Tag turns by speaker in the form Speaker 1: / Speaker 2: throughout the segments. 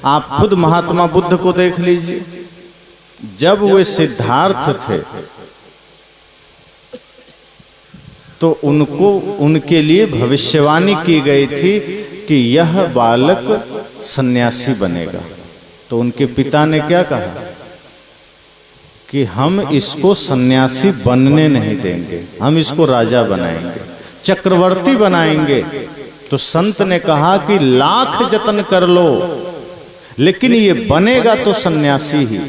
Speaker 1: आप खुद महात्मा बुद्ध को देख लीजिए, जब वे सिद्धार्थ थे तो उनके लिए भविष्यवाणी की गई थी कि यह बालक सन्यासी बनेगा। तो उनके पिता ने क्या कहा कि हम इसको सन्यासी बनने नहीं देंगे, हम इसको राजा बनाएंगे, चक्रवर्ती बनाएंगे। तो संत ने कहा कि लाख जतन कर लो, लेकिन ये बनेगा तो सन्यासी ही।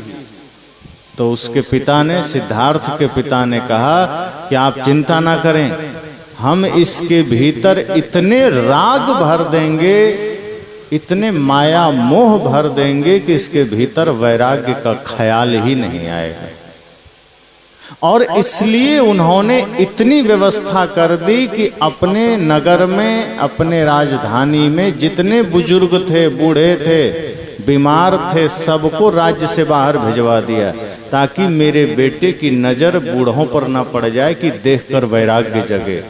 Speaker 1: तो उसके पिता ने, सिद्धार्थ के पिता ने कहा कि आप चिंता ना करें, हम इसके भीतर इतने राग भर देंगे, इतने माया मोह भर देंगे कि इसके भीतर वैराग्य का ख्याल ही नहीं आएगा। और इसलिए उन्होंने इतनी व्यवस्था कर दी कि अपने नगर में, अपने राजधानी में जितने बुजुर्ग थे, बूढ़े थे, बीमार थे, सबको राज्य से बाहर भिजवा दिया, ताकि मेरे बेटे की नजर बूढ़ों पर ना पड़ जाए कि देखकर वैराग्य जगे,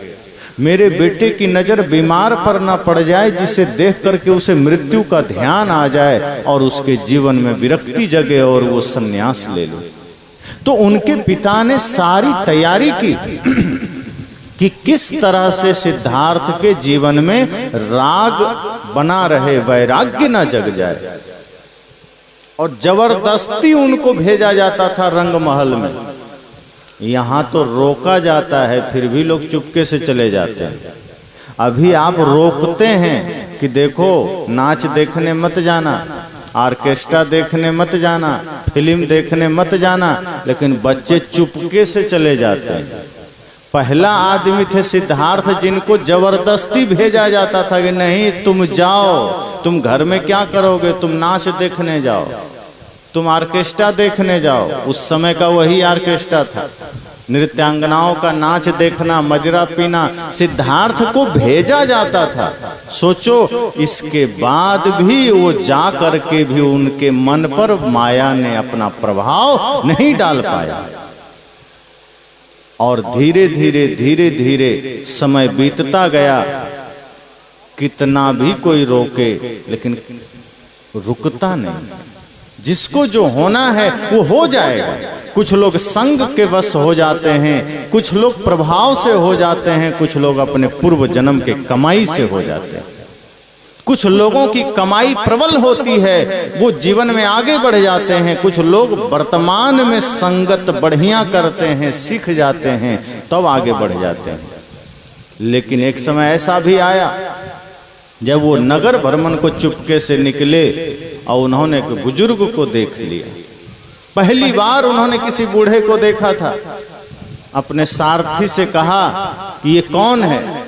Speaker 1: मेरे बेटे की नजर बीमार पर ना पड़ जाए जिसे देख करके उसे मृत्यु का ध्यान आ जाए और उसके जीवन में विरक्ति जगे और वो सन्यास ले ले। तो उनके पिता ने सारी तैयारी की कि किस तरह से सिद्धार्थ के जीवन में राग बना रहे, वैराग्य ना जग जाए। और जबरदस्ती उनको भेजा जाता था रंगमहल में। यहाँ तो रोका जाता है, फिर भी लोग चुपके से चले जाते हैं। अभी आप रोकते हैं कि देखो नाच देखने मत जाना, ऑर्केस्ट्रा देखने मत जाना, फिल्म देखने मत जाना, लेकिन बच्चे चुपके से चले जाते हैं। पहला आदमी थे सिद्धार्थ, जिनको जबरदस्ती भेजा जाता था कि नहीं तुम जाओ, तुम घर में क्या करोगे, तुम नाच देखने जाओ, तुम ऑर्केस्ट्रा देखने जाओ। उस समय का वही ऑर्केस्ट्रा था, नृत्यांगनाओं का नाच देखना, मदिरा पीना, सिद्धार्थ को भेजा जाता था। सोचो, इसके बाद भी वो जा करके भी उनके मन पर माया ने अपना प्रभाव नहीं डाल पाया। और धीरे धीरे धीरे धीरे समय बीतता गया, कितना भी कोई रोके लेकिन रुकता नहीं। जिसको जो होना है वो हो जाएगा। कुछ लोग संग के वश हो जाते हैं, कुछ लोग प्रभाव से हो जाते हैं, कुछ लोग अपने पूर्व जन्म के कमाई से हो जाते हैं। कुछ लोगों की कमाई प्रबल होती है, वो जीवन में आगे बढ़ जाते हैं। कुछ लोग वर्तमान में संगत बढ़िया करते हैं, सीख जाते हैं, तब आगे बढ़ जाते हैं। लेकिन एक समय ऐसा भी आया जब वो नगर भ्रमण को चुपके से निकले और उन्होंने एक बुजुर्ग को देख लिया। पहली बार उन्होंने किसी बूढ़े को देखा था। अपने सारथी से कहा कि ये कौन है,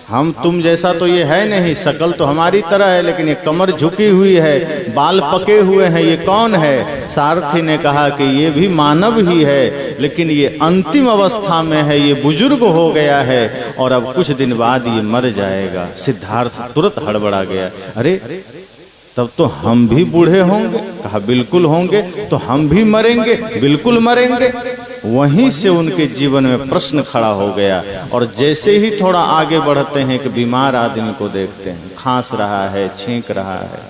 Speaker 1: हम तुम जैसा तो ये है नहीं, शकल तो हमारी तरह है, लेकिन ये कमर झुकी हुई है, बाल पके हुए हैं, ये कौन है। सारथी ने कहा कि ये भी मानव ही है, लेकिन ये अंतिम अवस्था में है, ये बुजुर्ग हो गया है और अब कुछ दिन बाद ये मर जाएगा। सिद्धार्थ तुरंत हड़बड़ा गया, अरे तब तो हम भी बूढ़े होंगे। कहा बिल्कुल होंगे, तो हम भी मरेंगे, बिल्कुल मरेंगे। वहीं से उनके जीवन में प्रश्न खड़ा हो गया। और जैसे ही थोड़ा आगे बढ़ते हैं कि बीमार आदमी को देखते हैं, खांस रहा है, छींक रहा है,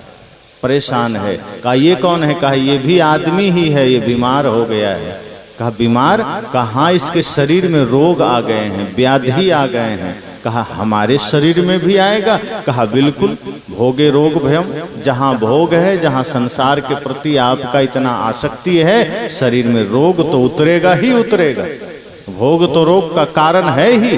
Speaker 1: परेशान है। कहा ये कौन है, कहा ये भी आदमी ही है, ये बीमार हो गया है। कहा बीमार, कहा इसके शरीर में रोग आ गए हैं, व्याधि आ गए हैं। कहा हमारे शरीर में भी आएगा। कहा बिल्कुल, भोगे रोग भयम, जहाँ भोग है, जहाँ संसार के प्रति आपका इतना आसक्ति है, शरीर में रोग तो उतरेगा ही उतरेगा। भोग तो रोग का कारण है ही।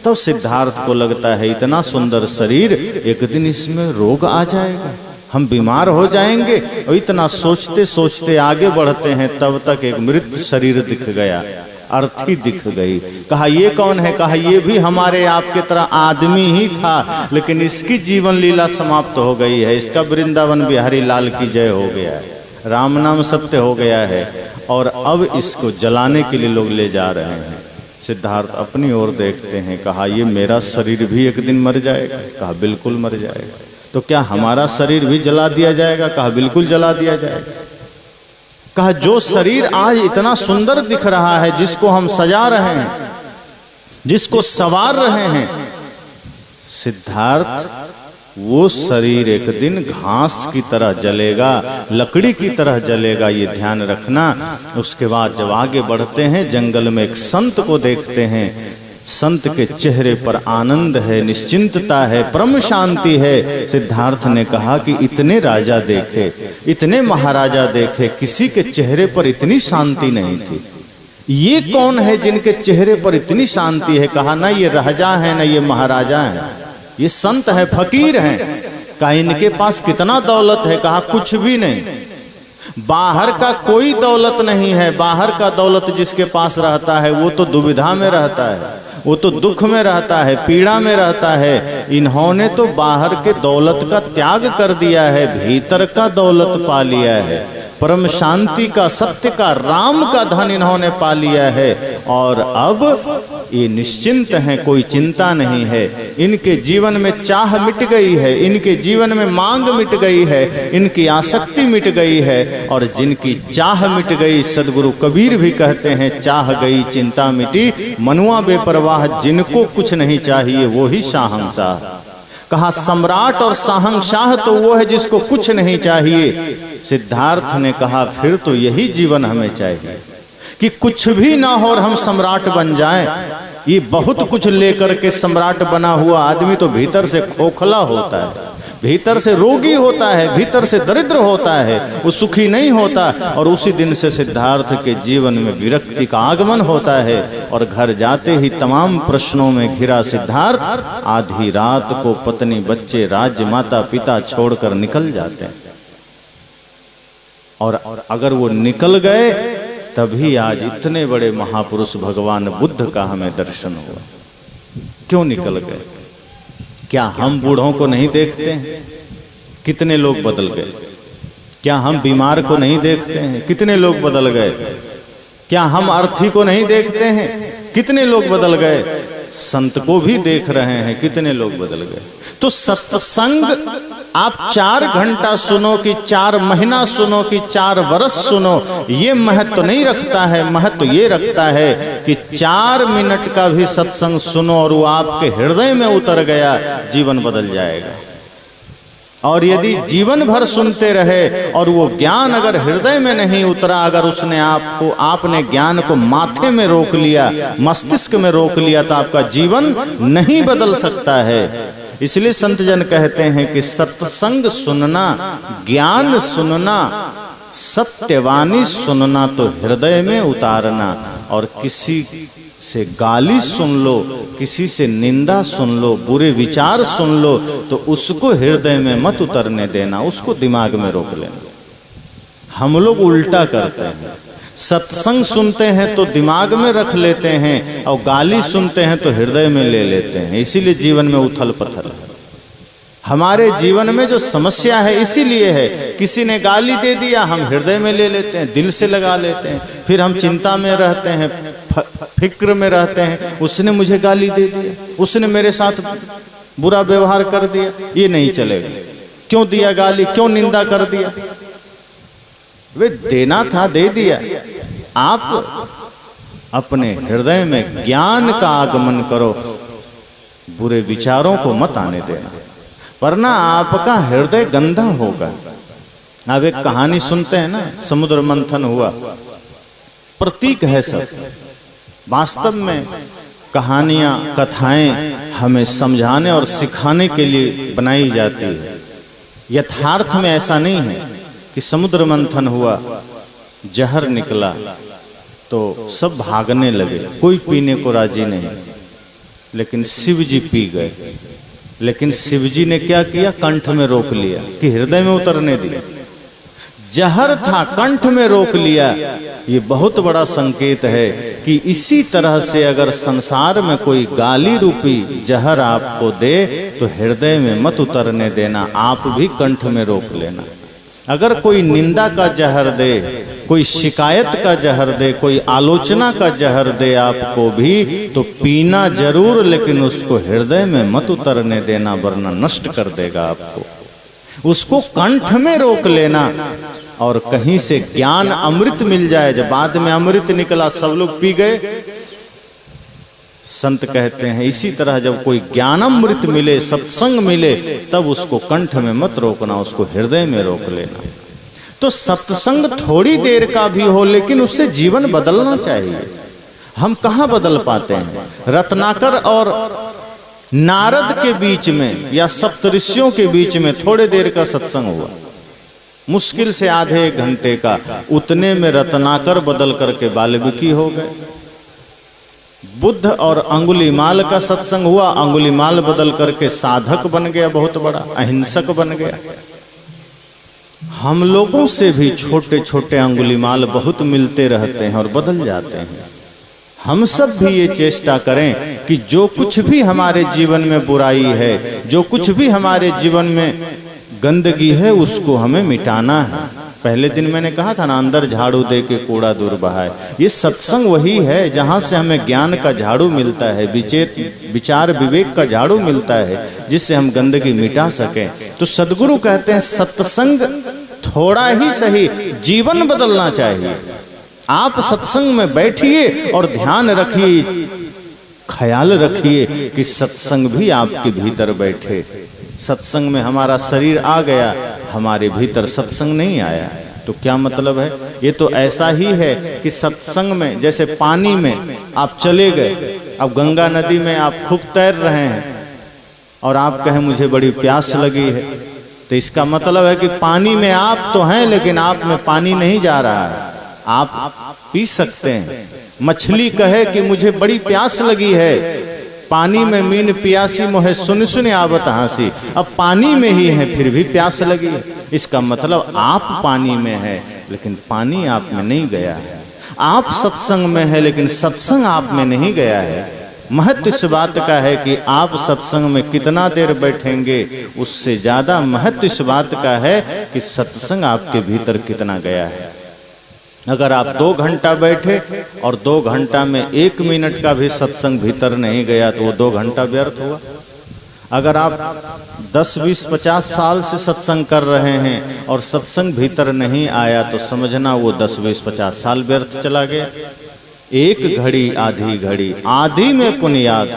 Speaker 1: तो सिद्धार्थ को लगता है इतना सुंदर शरीर, एक दिन इसमें रोग आ जाएगा, हम बीमार हो जाएंगे। और इतना सोचते सोचते आगे बढ़ते हैं, तब तक एक मृत शरीर दिख गया, अर्थी दिख गई। कहा ये कौन है, कहा ये भी हमारे आपके तरह आदमी ही था, लेकिन इसकी जीवन लीला समाप्त हो गई है। इसका वृंदावन बिहारी लाल की जय हो गया है, राम नाम सत्य हो गया है, और अब इसको जलाने के लिए लोग ले जा रहे हैं। सिद्धार्थ अपनी ओर देखते हैं, कहा ये मेरा शरीर भी एक दिन मर जाएगा। कहा बिल्कुल मर जाएगा। तो क्या हमारा शरीर भी जला दिया जाएगा? कहा बिल्कुल जला दिया जाएगा। कहा जो शरीर आज इतना सुंदर दिख रहा है, जिसको हम सजा रहे हैं, जिसको संवार रहे हैं, सिद्धार्थ वो शरीर एक दिन घास की तरह जलेगा, लकड़ी की तरह जलेगा, ये ध्यान रखना। उसके बाद जब आगे बढ़ते हैं, जंगल में एक संत को देखते हैं। संत के चेहरे पर आनंद है, निश्चिंतता है, परम शांति है। सिद्धार्थ ने कहा कि इतने राजा देखे, इतने महाराजा देखे, किसी के चेहरे पर इतनी शांति नहीं थी। ये कौन है जिनके चेहरे पर इतनी शांति है? कहा ना ये राजा है, ना ये महाराजा है, ये संत है, फकीर हैं। कहा इनके पास कितना दौलत है? कहा कुछ भी नहीं, बाहर का कोई दौलत नहीं है। बाहर का दौलत जिसके पास रहता है वो तो दुविधा में रहता है, वो तो दुख में रहता है, पीड़ा में रहता है। इन्होंने तो बाहर के दौलत का त्याग कर दिया है, भीतर का दौलत पा लिया है, परम शांति का, सत्य का, राम का धन इन्होंने पा लिया है। और अब ये निश्चिंत हैं, कोई चिंता नहीं है। इनके जीवन में चाह मिट गई है, इनके जीवन में मांग मिट गई है, इनकी आसक्ति मिट गई है। और जिनकी चाह मिट गई, सदगुरु कबीर भी कहते हैं, चाह गई चिंता मिटी, मनुआ बेपरवाह, जिनको कुछ नहीं चाहिए वो ही शाहंशाह। कहा सम्राट और शाहंशाह तो वो है जिसको कुछ नहीं चाहिए। सिद्धार्थ ने कहा फिर तो यही जीवन हमें चाहिए कि कुछ भी ना हो और हम सम्राट बन जाएं। ये बहुत कुछ लेकर के सम्राट बना हुआ आदमी तो भीतर से खोखला होता है, भीतर से रोगी होता है, भीतर से दरिद्र होता है, वो सुखी नहीं होता। और उसी दिन से सिद्धार्थ के जीवन में विरक्ति का आगमन होता है और घर जाते ही तमाम प्रश्नों में घिरा सिद्धार्थ आधी रात को पत्नी, बच्चे, राज्य, माता पिता छोड़कर निकल जाते हैं। और अगर वो निकल गए तभी आज इतने बड़े महापुरुष भगवान बुद्ध का हमें दर्शन हुआ। क्यों निकल गए? क्या हम बूढ़ों को नहीं देखते हैं? कितने लोग बदल गए। क्या हम बीमार को नहीं देखते हैं? कितने लोग बदल गए। क्या हम अर्थी को नहीं देखते हैं? कितने लोग बदल गए। संत को भी देख रहे हैं, कितने लोग बदल गए। तो सत्संग आप 4 घंटा सुनो कि 4 महीना सुनो कि 4 वर्ष सुनो, ये महत्व नहीं रखता है। महत्व ये रखता है कि 4 मिनट का भी सत्संग सुनो और वो आपके हृदय में उतर गया, जीवन बदल जाएगा। और यदि जीवन भर सुनते रहे और वो ज्ञान अगर हृदय में नहीं उतरा, अगर उसने आपने ज्ञान को माथे में रोक लिया, मस्तिष्क में रोक लिया, तो आपका जीवन नहीं बदल सकता है। इसलिए संत जन कहते हैं कि सत्संग सुनना, ज्ञान सुनना, सत्यवाणी सुनना तो हृदय में उतारना। और किसी से गाली सुन लो, किसी से निंदा सुन लो, बुरे विचार सुन लो, तो उसको हृदय में मत उतरने देना, उसको दिमाग में रोक लेना। हम लोग उल्टा करते हैं, सत्संग सुनते हैं तो दिमाग में रख लेते हैं और गाली सुनते हैं तो हृदय में ले लेते हैं। इसीलिए जीवन में उथल पथल है। हमारे जीवन में जो समस्या है इसीलिए है, किसी ने गाली दे दिया, हम हृदय में ले लेते हैं, दिल से लगा लेते हैं, फिर हम चिंता में रहते हैं, फिक्र में रहते हैं, उसने मुझे गाली दे दिया, उसने मेरे साथ बुरा व्यवहार कर दिया, ये नहीं चलेगा। क्यों दिया गाली, क्यों निंदा कर दिया? वे देना था, दे दिया। आप अपने हृदय में ज्ञान का आगमन करो, बुरे विचारों को मत आने देना, वरना आपका हृदय गंदा होगा। अब एक कहानी सुनते हैं ना, समुद्र मंथन हुआ, प्रतीक है सब। वास्तव में कहानियां, कथाएं हमें समझाने और सिखाने के लिए बनाई जाती है। यथार्थ में ऐसा नहीं है कि समुद्र मंथन हुआ, जहर निकला तो सब भागने लगे, कोई पीने को राजी नहीं, लेकिन शिव जी पी गए। लेकिन शिव जी ने क्या किया? कंठ में रोक लिया कि हृदय में उतरने दिया। जहर था, कंठ में रोक लिया। ये बहुत बड़ा संकेत है कि इसी तरह से अगर संसार में कोई गाली रूपी जहर आपको दे तो हृदय में मत उतरने देना, आप भी कंठ में रोक लेना। अगर कोई निंदा का जहर दे, कोई शिकायत का जहर दे, कोई आलोचना का जहर दे आपको भी, तो पीना जरूर, लेकिन उसको हृदय में मत उतरने देना, वरना नष्ट कर देगा आपको। उसको कंठ में रोक लेना और कहीं से ज्ञान अमृत मिल जाए। जब बाद में अमृत निकला, सब लोग पी गए, संत कहते हैं इसी तरह जब कोई ज्ञानामृत मिले, सत्संग मिले, तब उसको कंठ में मत रोकना, उसको हृदय में रोक लेना। तो सत्संग थोड़ी देर का भी हो लेकिन उससे जीवन बदलना चाहिए। हम कहाँ बदल पाते हैं? रत्नाकर और नारद के बीच में या सप्तऋषियों के बीच में थोड़े देर का सत्संग हुआ, मुश्किल से आधे एक घंटे का, उतने में रत्नाकर बदल करके वाल्मीकि हो गए। बुद्ध और अंगुलीमाल का सत्संग हुआ, अंगुलीमाल बदल करके साधक बन गया, बहुत बड़ा अहिंसक बन गया। हम लोगों से भी छोटे छोटे अंगुलीमाल बहुत मिलते रहते हैं और बदल जाते हैं। हम सब भी ये चेष्टा करें कि जो कुछ भी हमारे जीवन में बुराई है, जो कुछ भी हमारे जीवन में गंदगी है, उसको हमें मिटाना है। पहले दिन मैंने कहा था ना, अंदर झाड़ू दे के कूड़ा दूर बहाए। ये सत्संग वही है जहाँ से हमें ज्ञान का झाड़ू मिलता है, विचार विवेक का झाड़ू मिलता है, जिससे हम गंदगी मिटा सकें। तो सद्गुरु कहते हैं सत्संग थोड़ा ही सही, जीवन बदलना चाहिए। आप सत्संग में बैठिए और ध्यान रखिए, ख्याल रखिए कि सत्संग भी आपके भीतर बैठे। सत्संग में हमारा शरीर आ गया, हमारे भीतर सत्संग नहीं आया, तो क्या मतलब है? ये तो ऐसा ही है कि सत्संग में, जैसे पानी में आप चले गए, अब गंगा नदी में आप खूब तैर रहे हैं और आप कहें मुझे बड़ी प्यास लगी है, तो इसका मतलब है कि पानी में आप तो हैं लेकिन आप में पानी नहीं जा रहा है, आप पी सकते हैं। मछली कहे कि मुझे बड़ी प्यास लगी है, पानी में मीन प्यासी मोहे सुन सुन आवत हंसी, अब पानी में ही है फिर भी प्यास लगी है। इसका मतलब आप पानी में है लेकिन पानी आप में नहीं गया है। आप सत्संग में है लेकिन सत्संग आप में नहीं गया है। महत्व इस बात का है कि आप सत्संग में कितना देर बैठेंगे, उससे ज्यादा महत्व इस बात का है कि सत्संग आपके भीतर कितना गया है। अगर आप 2 घंटा बैठे और 2 घंटा में 1 मिनट का भी सत्संग भीतर नहीं गया तो वो 2 घंटा व्यर्थ हुआ। अगर आप 10, 20, 50 साल से सत्संग कर रहे हैं और सत्संग भीतर नहीं आया तो समझना वो 10, 20, 50 साल व्यर्थ चला गया। एक घड़ी आधी घड़ी, आधी में पुनियाद।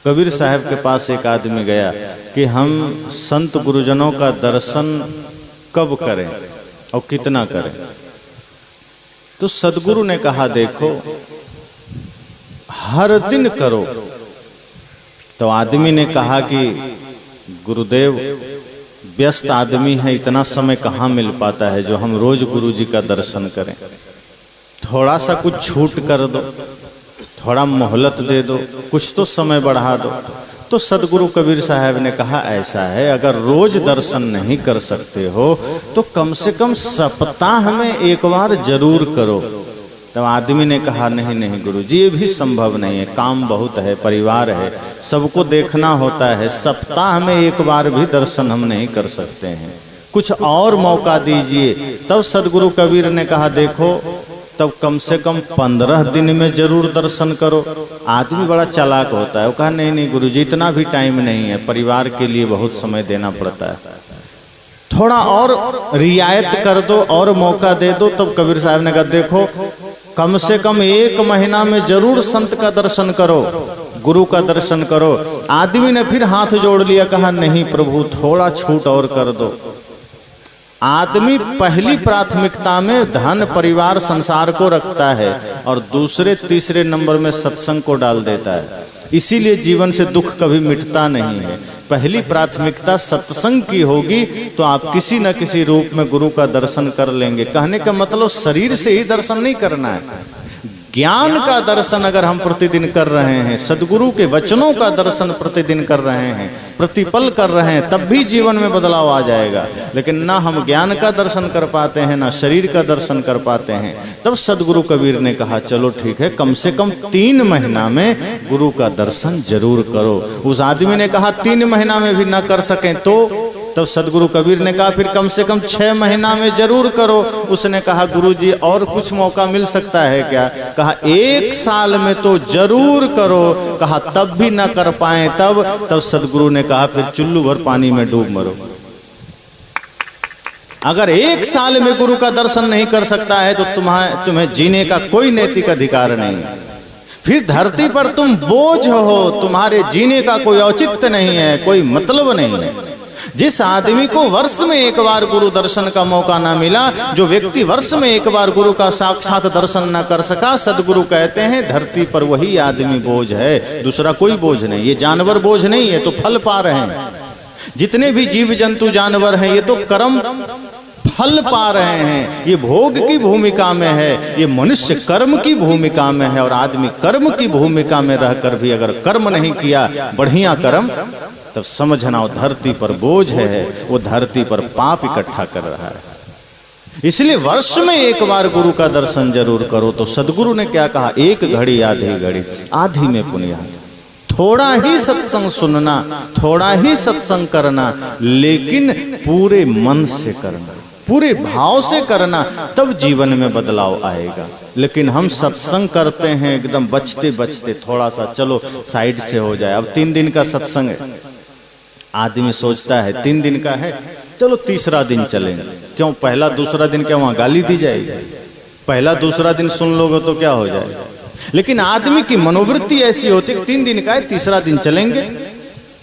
Speaker 1: कबीर साहब के पास एक आदमी गया कि हम संत गुरुजनों का दर्शन कब करें और कितना करें। तो सद्गुरु ने कहा देखो हर दिन करो। तो आदमी ने कहा कि गुरुदेव व्यस्त आदमी है, इतना समय कहाँ मिल पाता है जो हम रोज गुरु जी का दर्शन करें। थोड़ा सा कुछ छूट कर दो, थोड़ा मोहलत दे दो, कुछ तो समय बढ़ा दो। तो सद्गुरु कबीर साहब ने कहा ऐसा है, अगर रोज दर्शन नहीं कर सकते हो तो कम से कम सप्ताह में एक बार जरूर करो। तब आदमी ने कहा नहीं नहीं गुरुजी, ये भी संभव नहीं है, काम बहुत है, परिवार है, सबको देखना होता है, सप्ताह में एक बार भी दर्शन हम नहीं कर सकते हैं, कुछ और मौका दीजिए। तब सद्गुरु कबीर ने कहा देखो तब कम से कम 15 दिन में जरूर दर्शन करो। आदमी बड़ा चालाक होता है, वो कहा नहीं नहीं गुरुजी इतना भी टाइम नहीं है, परिवार के लिए बहुत समय देना पड़ता है, थोड़ा और रियायत कर दो और मौका दे दो। तब कबीर साहब ने कहा देखो कम से कम 1 महीना में जरूर संत का दर्शन करो, गुरु का दर्शन करो। आदमी ने फिर हाथ जोड़ लिया, कहा नहीं प्रभु थोड़ा छूट और कर दो। आदमी पहली प्राथमिकता में धन परिवार संसार को रखता है और दूसरे तीसरे नंबर में सत्संग को डाल देता है, इसीलिए जीवन से दुख कभी मिटता नहीं है। पहली प्राथमिकता सत्संग की होगी तो आप किसी न किसी रूप में गुरु का दर्शन कर लेंगे। कहने का मतलब शरीर से ही दर्शन नहीं करना है, ज्ञान का दर्शन अगर हम प्रतिदिन कर रहे हैं, सद्गुरु के वचनों का दर्शन प्रतिदिन कर रहे हैं, प्रतिपल कर रहे हैं, तब भी जीवन में बदलाव आ जाएगा। लेकिन ना हम ज्ञान का दर्शन कर पाते हैं, ना शरीर का दर्शन कर पाते हैं। तब सद्गुरु कबीर ने कहा चलो ठीक है, कम से कम 3 महीना में गुरु का दर्शन जरूर करो। उस आदमी ने कहा 3 महीना में भी ना कर सकें तो? तब सद्गुरु कबीर ने कहा फिर कम से कम 6 महीना में जरूर करो। उसने कहा गुरुजी और कुछ मौका मिल सकता है क्या? कहा 1 साल में तो जरूर करो। कहा तब भी ना कर पाए तब सद्गुरु ने कहा फिर चुल्लू भर पानी में डूब मरो। अगर 1 साल में गुरु का दर्शन नहीं कर सकता है तो तुम्हें जीने का कोई नैतिक अधिकार नहीं। फिर धरती पर तुम बोझ हो, तुम्हारे जीने का कोई औचित्य नहीं है, कोई मतलब नहीं है। जिस आदमी को वर्ष में एक बार गुरु दर्शन का मौका ना मिला, जो व्यक्ति वर्ष में एक बार गुरु का साक्षात दर्शन ना कर सका, सदगुरु कहते हैं धरती पर वही आदमी बोझ है, दूसरा कोई बोझ नहीं। ये जानवर बोझ नहीं है, तो फल पा रहे हैं। जितने भी जीव जंतु जानवर हैं, ये तो कर्म फल पा रहे हैं। ये भोग की भूमिका में है, ये मनुष्य कर्म की भूमिका में है। और आदमी कर्म की भूमिका में रहकर भी अगर कर्म नहीं किया बढ़िया कर्म, तब समझना वो धरती पर बोझ है, वो धरती पर पाप इकट्ठा कर रहा है। इसलिए वर्ष में एक बार गुरु का दर्शन जरूर करो। तो सदगुरु ने क्या कहा, एक घड़ी आधी घड़ी, आधी में पुण्य। थोड़ा ही सत्संग सुनना, थोड़ा ही सत्संग करना, लेकिन पूरे मन से करना, पूरे भाव से करना, तब जीवन में बदलाव आएगा। लेकिन हम सत्संग करते हैं एकदम बचते बचते, थोड़ा सा चलो साइड से हो जाए। अब 3 दिन का सत्संग है, आदमी सोचता है 3 दिन का है, चलो तीसरा दिन चलेंगे। क्यों, पहला दूसरा दिन क्या वहां गाली दी जाएगी? पहला दूसरा दिन सुन लोगे तो क्या हो जाएगा? लेकिन आदमी की मनोवृत्ति ऐसी होती है कि 3 दिन का है, तीसरा दिन चलेंगे।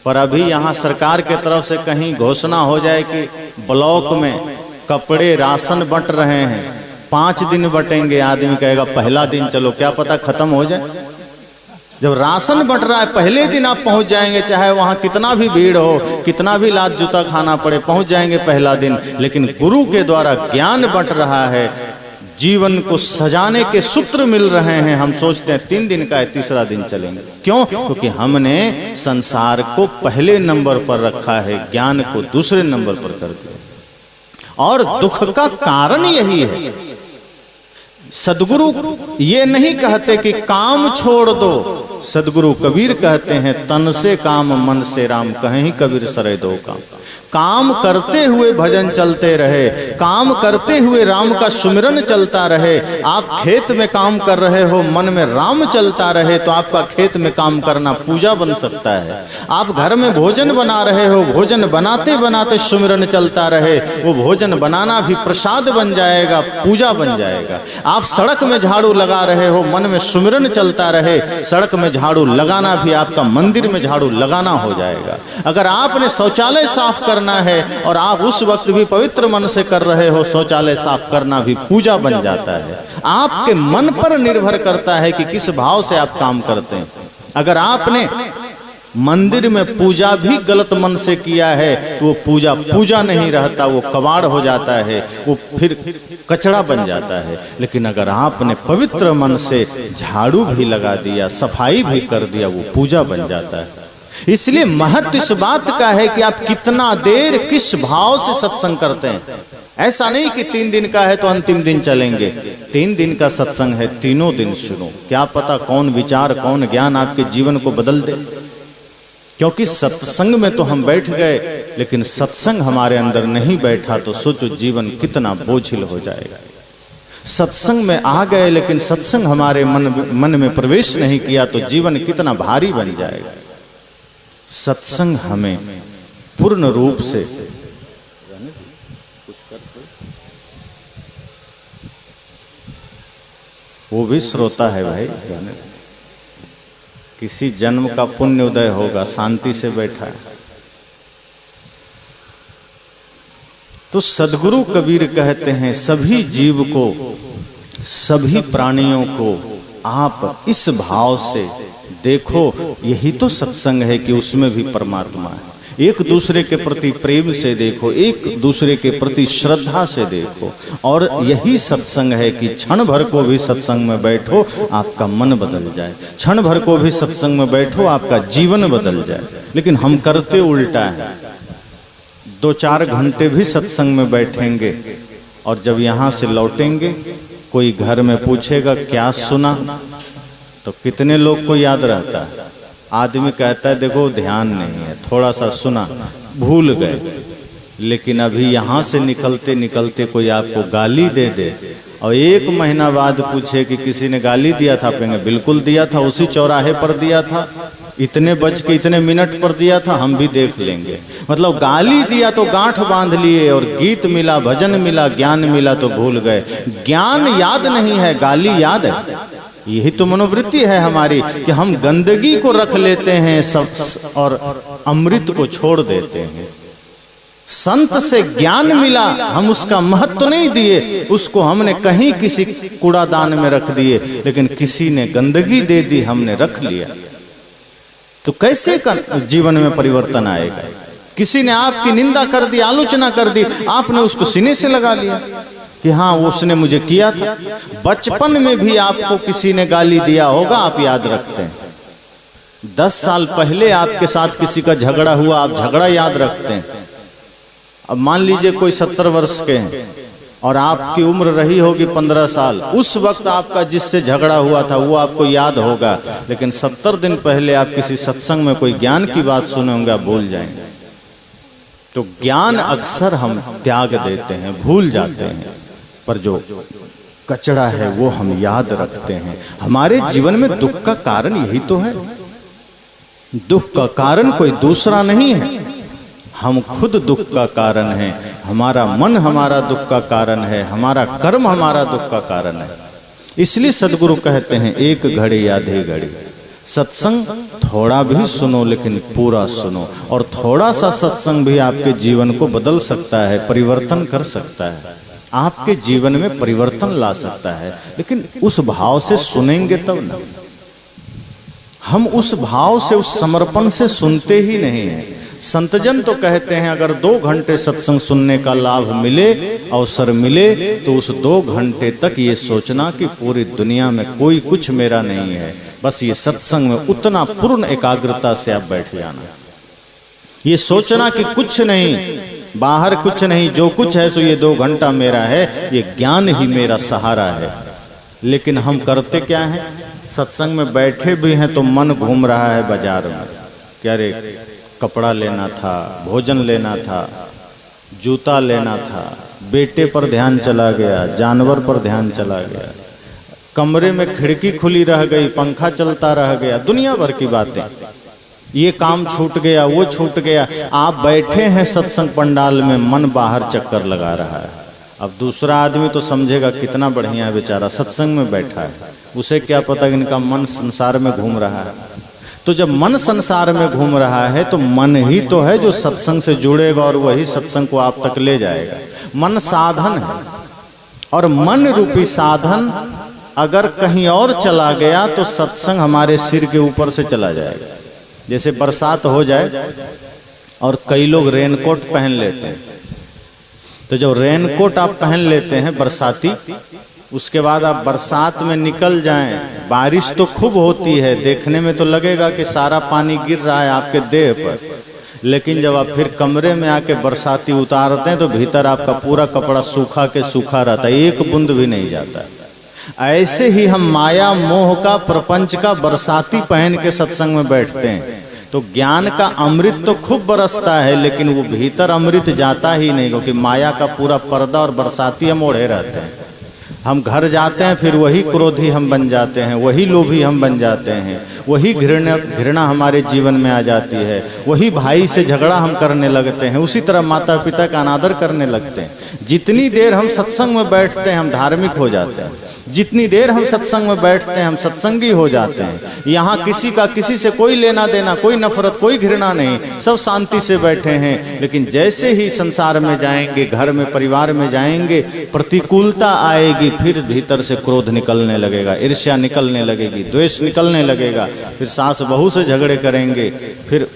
Speaker 1: पर अभी यहाँ सरकार के तरफ से कहीं घोषणा हो जाए कि ब्लॉक में कपड़े राशन बंट रहे हैं, 5 दिन बटेंगे, आदमी कहेगा पहला दिन चलो, क्या पता खत्म हो जाए। जब राशन बंट रहा है, पहले दिन आप पहुंच जाएंगे, चाहे वहां कितना भी भीड़ हो, कितना भी लात जूता खाना पड़े, पहुंच जाएंगे पहला दिन। लेकिन गुरु के द्वारा ज्ञान बंट रहा है, जीवन को सजाने के सूत्र मिल रहे हैं, हम सोचते हैं 3 दिन का है, तीसरा दिन चलेंगे। क्यों? क्योंकि हमने संसार को पहले नंबर पर रखा है, ज्ञान को दूसरे नंबर पर कर दिया। और दुख का कारण यही है। सदगुरु ये नहीं कहते कि काम छोड़ दो, सदगुरु कबीर कहते हैं तन से काम मन से राम, कहीं कबीर सरे दो काम। काम करते हुए भजन चलते रहे, काम करते हुए राम का सुमिरन चलता रहे। आप खेत में काम कर रहे हो, मन में राम चलता रहे, तो आपका खेत में काम करना पूजा बन सकता है। आप घर में भोजन बना रहे हो, भोजन बनाते बनाते सुमिरन चलता रहे, वो भोजन बनाना भी प्रसाद बन जाएगा, पूजा बन जाएगा। आप सड़क में झाड़ू लगा रहे हो, मन में सुमिरन चलता रहे, सड़क में झाड़ू लगाना भी आपका मंदिर में झाड़ू लगाना हो जाएगा। अगर आपने शौचालय साफ करना है और आप उस वक्त भी पवित्र मन से कर रहे हो, शौचालय साफ करना भी पूजा बन जाता है। आपके मन पर निर्भर करता है कि किस भाव से आप काम करते हैं। अगर आपने मंदिर में पूजा भी गलत मन से किया है तो वो पूजा पूजा नहीं रहता, वो कबाड़ हो जाता है, वो फिर कचरा बन जाता है। लेकिन अगर आपने पवित्र मन से झाड़ू भी लगा दिया, सफाई भी कर दिया, वो पूजा बन जाता है। इसलिए महत्व इस बात का है कि आप कितना देर किस भाव से सत्संग करते हैं। ऐसा नहीं कि 3 दिन का है तो अंतिम दिन चलेंगे। 3 दिन का सत्संग है, तीनों दिन सुनो, क्या पता कौन विचार कौन ज्ञान आपके जीवन को बदल दे। क्योंकि सत्संग में तो हम बैठ गए, लेकिन सत्संग हमारे अंदर नहीं बैठा तो सोचो जीवन कितना बोझिल हो जाएगा। सत्संग में आ गए लेकिन सत्संग हमारे मन में प्रवेश नहीं किया तो जीवन कितना भारी बन जाएगा। सत्संग हमें पूर्ण रूप से वो भी श्रोता है भाई, किसी जन्म का पुण्य उदय होगा, शांति से बैठा है। तो सदगुरु कबीर कहते हैं सभी जीव को, सभी प्राणियों को आप इस भाव से देखो। यही तो सत्संग है कि उसमें भी परमात्मा है। एक दूसरे के प्रति प्रेम से देखो, एक दूसरे के प्रति श्रद्धा से देखो। और यही सत्संग है कि क्षण भर को भी सत्संग में बैठो आपका मन बदल जाए, क्षण भर को भी सत्संग में बैठो आपका जीवन बदल जाए। लेकिन हम करते उल्टा है, 2-4 घंटे भी सत्संग में बैठेंगे और जब यहाँ से लौटेंगे कोई घर में पूछेगा क्या सुना, तो कितने लोग को याद रहता है? आदमी कहता है देखो ध्यान नहीं है, थोड़ा सा सुना, भूल गए। लेकिन अभी यहाँ से निकलते निकलते कोई आपको गाली दे दे और 1 महीना बाद पूछे कि किसी ने गाली दिया था, कहेंगे बिल्कुल दिया था, उसी चौराहे पर दिया था, इतने बज के इतने मिनट पर दिया था, हम भी देख लेंगे। मतलब गाली दिया तो गांठ बांध लिए, और गीत मिला, भजन मिला, ज्ञान मिला तो भूल गए। ज्ञान याद नहीं है, गाली याद है। यही तो मनोवृत्ति है हमारी कि हम गंदगी को रख लेते हैं सब और अमृत को छोड़ देते हैं। संत से ज्ञान मिला, हम उसका महत्व नहीं दिए, उसको हमने कहीं किसी कूड़ादान में रख दिए, लेकिन किसी ने गंदगी दे दी, हमने रख लिया। तो कैसे जीवन में परिवर्तन आएगा? किसी ने आपकी निंदा कर दी, आलोचना कर दी, आपने उसको सीने से लगा लिया कि हाँ उसने मुझे किया था। बचपन में भी आपको किसी ने गाली दिया होगा, आप याद रखते हैं। 10 साल पहले आपके साथ किसी का झगड़ा हुआ, आप झगड़ा याद रखते हैं। अब मान लीजिए कोई 70 वर्ष के हैं और आपकी उम्र रही होगी 15 साल, उस वक्त आपका जिससे झगड़ा हुआ था वो आपको याद होगा, लेकिन 70 दिन पहले आप किसी सत्संग में कोई ज्ञान की बात सुने होंगे, आप भूल जाएंगे। तो ज्ञान अक्सर हम त्याग देते हैं, भूल जाते हैं, पर जो कचरा है वो हम याद रखते हैं। हमारे जीवन में दुख का कारण यही तो है। दुख का कारण कोई दूसरा नहीं है, हम खुद दुख का कारण है। हमारा मन हमारा दुख का कारण है, हमारा कर्म हमारा दुख का कारण है। इसलिए सदगुरु कहते हैं एक घड़ी आधी घड़ी सत्संग थोड़ा भी सुनो, लेकिन पूरा सुनो। और थोड़ा सा सत्संग भी आपके जीवन को बदल सकता है, परिवर्तन कर सकता है, आपके जीवन में परिवर्तन ला सकता है। लेकिन उस भाव से सुनेंगे तब ना। हम उस भाव से, उस समर्पण से सुनते ही नहीं हैं। संतजन तो कहते हैं अगर 2 घंटे सत्संग सुनने का लाभ मिले, अवसर मिले, तो उस 2 घंटे तक ये सोचना कि पूरी दुनिया में कोई कुछ मेरा नहीं है। बस ये सत्संग में उतना पूर्ण एकाग्रता से आप बैठ जाना, ये सोचना कि कुछ नहीं, बाहर कुछ नहीं, जो कुछ है सो ये 2 घंटा मेरा है, ये ज्ञान ही मेरा सहारा है। लेकिन हम करते क्या हैं? सत्संग में बैठे भी हैं तो मन घूम रहा है बाजार में, क्या रे कपड़ा लेना था, भोजन लेना था, जूता लेना था, बेटे पर ध्यान चला गया, जानवर पर ध्यान चला गया, कमरे में खिड़की खुली रह गई, पंखा चलता रह गया, दुनिया भर की बातें, ये काम छूट गया, वो छूट गया। आप बैठे हैं सत्संग पंडाल में, मन बाहर चक्कर लगा रहा है। अब दूसरा आदमी तो समझेगा कितना बढ़िया है बेचारा, सत्संग में बैठा है, उसे क्या पता कि इनका मन संसार में घूम रहा है। तो जब मन संसार में घूम रहा है तो मन ही तो है जो सत्संग से जुड़ेगा और वही सत्संग को आप तक ले जाएगा। मन साधन है, और मन रूपी साधन अगर कहीं और चला गया तो सत्संग हमारे सिर के ऊपर से चला जाएगा। जैसे बरसात हो जाए और कई लोग रेनकोट पहन लेते हैं, तो जब रेनकोट आप पहन लेते हैं बरसाती, उसके बाद आप बरसात में निकल जाएं, बारिश तो खूब होती है, देखने में तो लगेगा कि सारा पानी गिर रहा है आपके देह पर, लेकिन जब आप फिर कमरे में आके बरसाती उतारते हैं तो भीतर आपका पूरा कपड़ा सूखा के सूखा रहता है, एक बूंद भी नहीं जाता। ऐसे ही हम माया मोह का, प्रपंच का बरसाती पहन के सत्संग में बैठते हैं तो ज्ञान का अमृत तो खूब बरसता है, लेकिन वो भीतर अमृत जाता ही नहीं, क्योंकि माया का पूरा पर्दा और बरसाती हम ओढ़े रहते हैं। हम घर जाते हैं फिर वही क्रोधी हम बन जाते हैं, वही लोभी हम बन जाते हैं, वही घृणा हमारे जीवन में आ जाती है, वही भाई से झगड़ा हम करने लगते हैं, उसी तरह माता पिता का अनादर करने लगते हैं। जितनी देर हम सत्संग में बैठते हैं हम धार्मिक हो जाते हैं, जितनी देर हम सत्संग में बैठते हैं हम सत्संगी हो जाते हैं। यहाँ किसी का किसी से कोई लेना देना, कोई नफरत, कोई घृणा नहीं, सब शांति से बैठे हैं। लेकिन जैसे ही संसार में जाएंगे, घर में परिवार में जाएंगे, प्रतिकूलता आएगी, फिर भीतर से क्रोध निकलने लगेगा, ईर्ष्या निकलने लगेगी, द्वेष निकलने लगेगा, फिर सास बहू से झगड़े करेंगे, फिर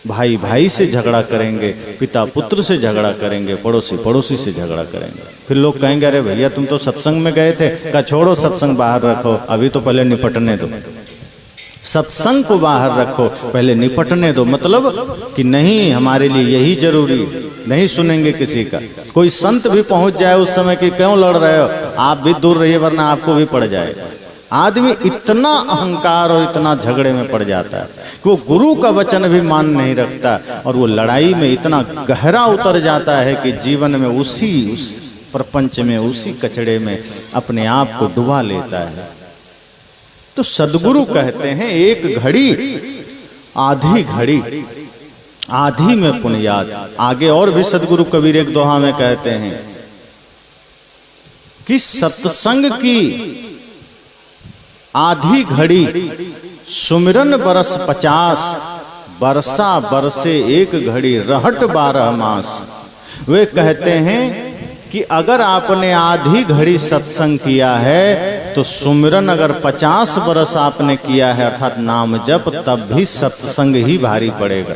Speaker 1: भाई भाई से झगड़ा करेंगे, पिता पुत्र से झगड़ा करेंगे, पड़ोसी पड़ोसी से झगड़ा करेंगे। फिर लोग कहेंगे अरे भैया तुम तो सत्संग में गए थे, का छोड़ो सत्संग बाहर रखो, अभी तो पहले निपटने दो, सत्संग को बाहर रखो, पहले निपटने दो। मतलब कि नहीं, हमारे लिए यही जरूरी, नहीं सुनेंगे किसी का। कोई संत भी पहुंच जाए उस समय कि क्यों लड़ रहे हो, आप भी दूर रहिए वरना आपको भी पड़ जाएगा। आदमी इतना अहंकार और इतना झगड़े में पड़ जाता है कि वो गुरु का वचन भी मान नहीं रखता, और वो लड़ाई में इतना गहरा उतर जाता है कि जीवन में उस प्रपंच में, उसी कचड़े में अपने आप को डुबा लेता है। तो सदगुरु कहते हैं एक घड़ी आधी घड़ी, आधी में पुण्यात। आगे और भी सदगुरु कबीर एक दोहा में कहते हैं कि सत्संग की आधी घड़ी सुमिरन बरस 50, बरसा बरसे एक घड़ी रहट 12 मास। वे कहते हैं कि अगर आपने आधी घड़ी सत्संग किया है तो सुमिरन अगर 50 बरस आपने किया है अर्थात नाम जप, तब भी सत्संग ही भारी पड़ेगा,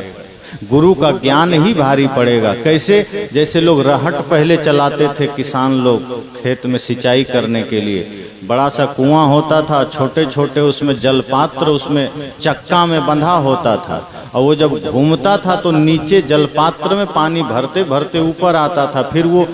Speaker 1: गुरु का ज्ञान ही भारी पड़ेगा। कैसे? जैसे लोग रहट पहले चलाते थे किसान लोग खेत में सिंचाई करने के लिए, बड़ा सा कुआं होता था, छोटे छोटे उसमें जलपात्र उसमें चक्का में बंधा होता था, और वो जब घूमता था तो नीचे जलपात्र में पानी भरते भरते ऊपर आता था, फिर वो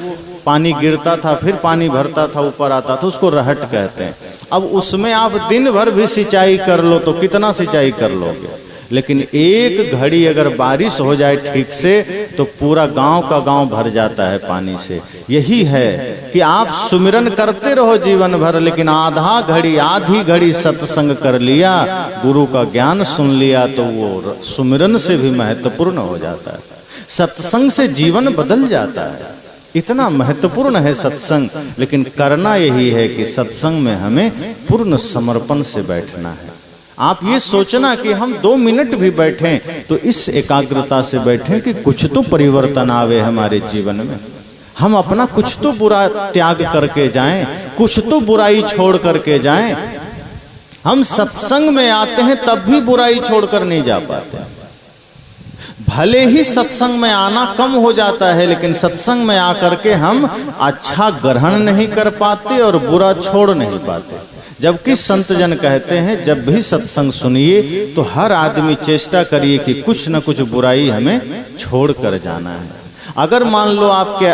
Speaker 1: पानी गिरता था, फिर पानी भरता था, ऊपर आता था, उसको रहट कहते हैं। अब उसमें आप दिन भर भी सिंचाई कर लो तो कितना सिंचाई कर लोगे, लेकिन एक घड़ी अगर बारिश हो जाए ठीक से तो पूरा गांव का गांव भर जाता है पानी से। यही है कि आप सुमिरन करते रहो जीवन भर, लेकिन आधा घड़ी आधी घड़ी सत्संग कर लिया, गुरु का ज्ञान सुन लिया, तो वो सुमिरन से भी महत्वपूर्ण हो जाता है। सत्संग से जीवन बदल जाता है, इतना महत्वपूर्ण है सत्संग। लेकिन करना यही है कि सत्संग में हमें पूर्ण समर्पण से बैठना है। आप ये सोचना कि हम 2 मिनट भी बैठें तो इस एकाग्रता से बैठें कि कुछ तो परिवर्तन आवे हमारे जीवन में, हम अपना कुछ तो बुरा त्याग करके जाएं, कुछ तो बुराई छोड़ करके जाएं। हम सत्संग में आते हैं तब भी बुराई छोड़कर नहीं जा पाते। भले ही सत्संग में आना कम हो जाता है, लेकिन सत्संग में आकर के हम अच्छा ग्रहण नहीं कर पाते और बुरा छोड़ नहीं पाते। जबकि संत जन कहते हैं जब भी सत्संग सुनिए तो हर आदमी चेष्टा करिए कि कुछ न कुछ बुराई हमें छोड़ कर जाना है। अगर मान लो आपके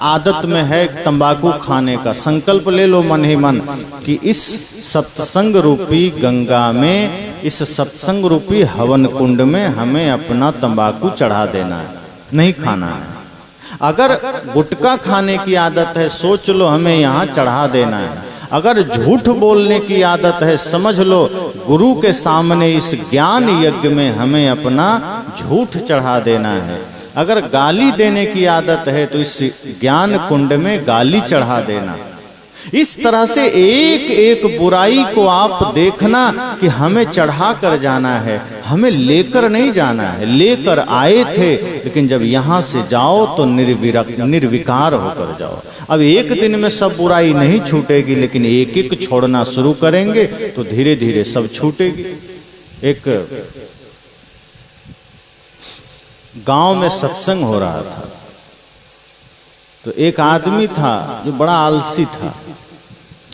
Speaker 1: आदत में है तंबाकू खाने का, संकल्प ले लो मन ही मन कि इस सत्संग रूपी गंगा में, इस सत्संग रूपी हवन कुंड में हमें अपना तंबाकू चढ़ा देना है, नहीं खाना है। अगर गुटखा खाने की आदत है, सोच लो हमें यहाँ चढ़ा देना है। अगर झूठ बोलने की आदत है, समझ लो गुरु के सामने इस ज्ञान यज्ञ में हमें अपना झूठ चढ़ा देना है। अगर गाली देने की आदत है तो इस ज्ञान कुंड में गाली चढ़ा देना। इस तरह से एक एक बुराई को आप देखना कि हमें चढ़ा कर जाना है, हमें लेकर नहीं जाना है। लेकर आए थे, लेकिन जब यहाँ से जाओ तो निर्विकार होकर जाओ। अब एक दिन में सब बुराई नहीं छूटेगी, लेकिन एक एक छोड़ना शुरू करेंगे तो धीरे धीरे सब छूटेगी। एक गांव में सत्संग हो रहा था, तो एक आदमी था जो बड़ा आलसी था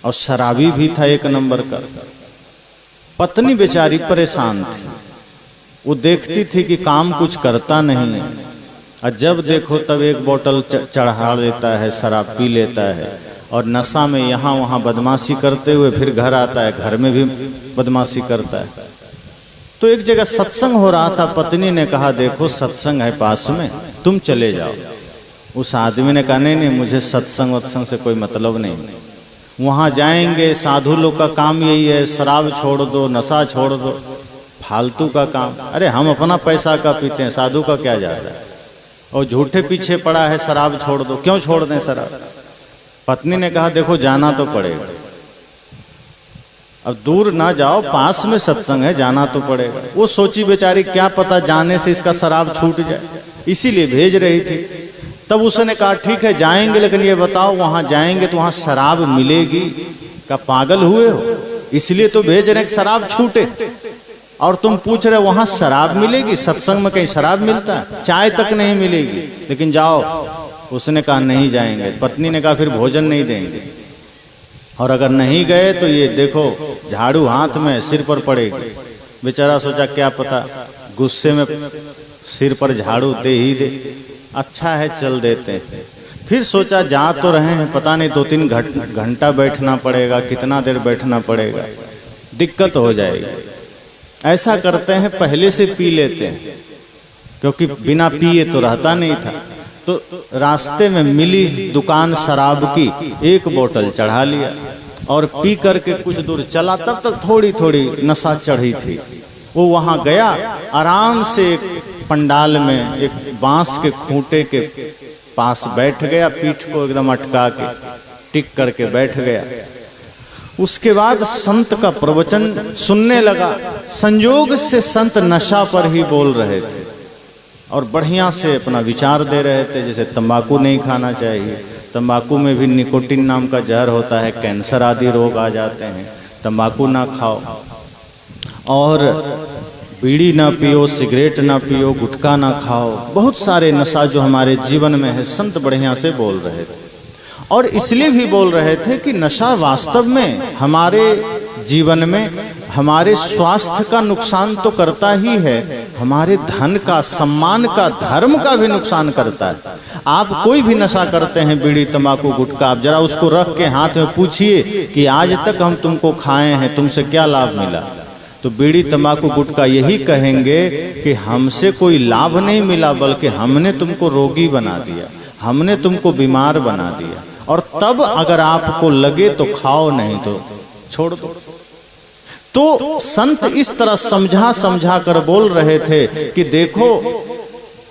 Speaker 1: और शराबी भी था एक नंबर का। पत्नी बेचारी परेशान थी, वो देखती थी कि काम कुछ करता नहीं है, और जब देखो तब एक बोतल चढ़ा लेता है, शराब पी लेता है, और नशा में यहाँ वहाँ बदमाशी करते हुए फिर घर आता है, घर में भी बदमाशी करता है। तो एक जगह सत्संग हो रहा था, पत्नी ने कहा देखो सत्संग है पास में, तुम चले जाओ। उस आदमी ने कहा नहीं, मुझे सत्संग वत्संग से कोई मतलब नहीं, वहाँ जाएंगे साधु लोग का काम यही है, शराब छोड़ दो, नशा छोड़ दो, फालतू का काम। अरे हम अपना पैसा का पीते हैं, साधु का क्या जाता है, और झूठे पीछे पड़ा है, शराब छोड़ दो। क्यों छोड़ दें शराब? पत्नी ने कहा देखो जाना तो पड़ेगा, अब दूर ना जाओ, पास में सत्संग है, जाना तो पड़ेगा। वो सोची बेचारी क्या पता जाने से इसका शराब छूट जाए, इसीलिए भेज रही थी। तब उसने कहा ठीक है जाएंगे, लेकिन ये बताओ वहाँ जाएंगे तो वहाँ शराब मिलेगी? क्या पागल हुए हो? इसलिए तो भेज रहे कि शराब छूटे, और तुम पूछ रहे वहाँ शराब मिलेगी? सत्संग में कहीं शराब मिलता है? चाय तक नहीं मिलेगी, लेकिन जाओ। उसने कहा नहीं जाएंगे। पत्नी ने कहा फिर भोजन नहीं देंगे, और अगर नहीं गए तो ये देखो झाड़ू हाथ में सिर पर पड़ेगी। बेचारा सोचा क्या पता गुस्से में सिर पर झाड़ू दे ही दे, अच्छा है चल देते हैं। फिर सोचा जा तो रहे हैं, पता नहीं 2-3 घंटा बैठना पड़ेगा, कितना देर बैठना पड़ेगा, दिक्कत हो जाएगी। ऐसा करते हैं पहले से पी लेते हैं, क्योंकि बिना पिए तो रहता नहीं था। तो रास्ते में मिली दुकान शराब की, एक बोतल चढ़ा लिया और पी करके कुछ दूर चला। तब तक थोड़ी थोड़ी नशा चढ़ी थी। वो वहाँ गया, आराम से एक पंडाल में एक बांस के खूंटे के पास बैठ गया, पीठ को एकदम अटका के टिक करके बैठ गया। उसके बाद संत का प्रवचन सुनने लगा। संयोग से संत नशा पर ही बोल रहे थे और बढ़िया से अपना विचार दे रहे थे, जैसे तंबाकू नहीं खाना चाहिए, तंबाकू में भी निकोटीन नाम का जहर होता है, कैंसर आदि रोग आ जाते हैं, तंबाकू ना खाओ, और बीड़ी ना पियो, सिगरेट ना पियो, गुटखा ना खाओ, बहुत सारे नशा जो हमारे जीवन में है, संत बढ़िया से बोल रहे थे। और इसलिए भी बोल रहे थे कि नशा वास्तव में हमारे जीवन में हमारे स्वास्थ्य का नुकसान तो करता ही है, हमारे धन का, सम्मान का, धर्म का भी नुकसान करता है। आप कोई भी नशा करते हैं, बीड़ी तंबाकू गुटखा, आप जरा उसको रख के हाथ में पूछिए कि आज तक हम तुमको खाए हैं, तुमसे क्या लाभ मिला, तो बीड़ी तंबाकू गुटखा यही कहेंगे कि हमसे कोई लाभ नहीं मिला, बल्कि हमने तुमको रोगी बना दिया, हमने तुमको बीमार बना दिया। और तब अगर आपको लगे तो खाओ, नहीं तो छोड़ दो। तो संत इस तरह समझा समझा कर बोल रहे थे कि देखो,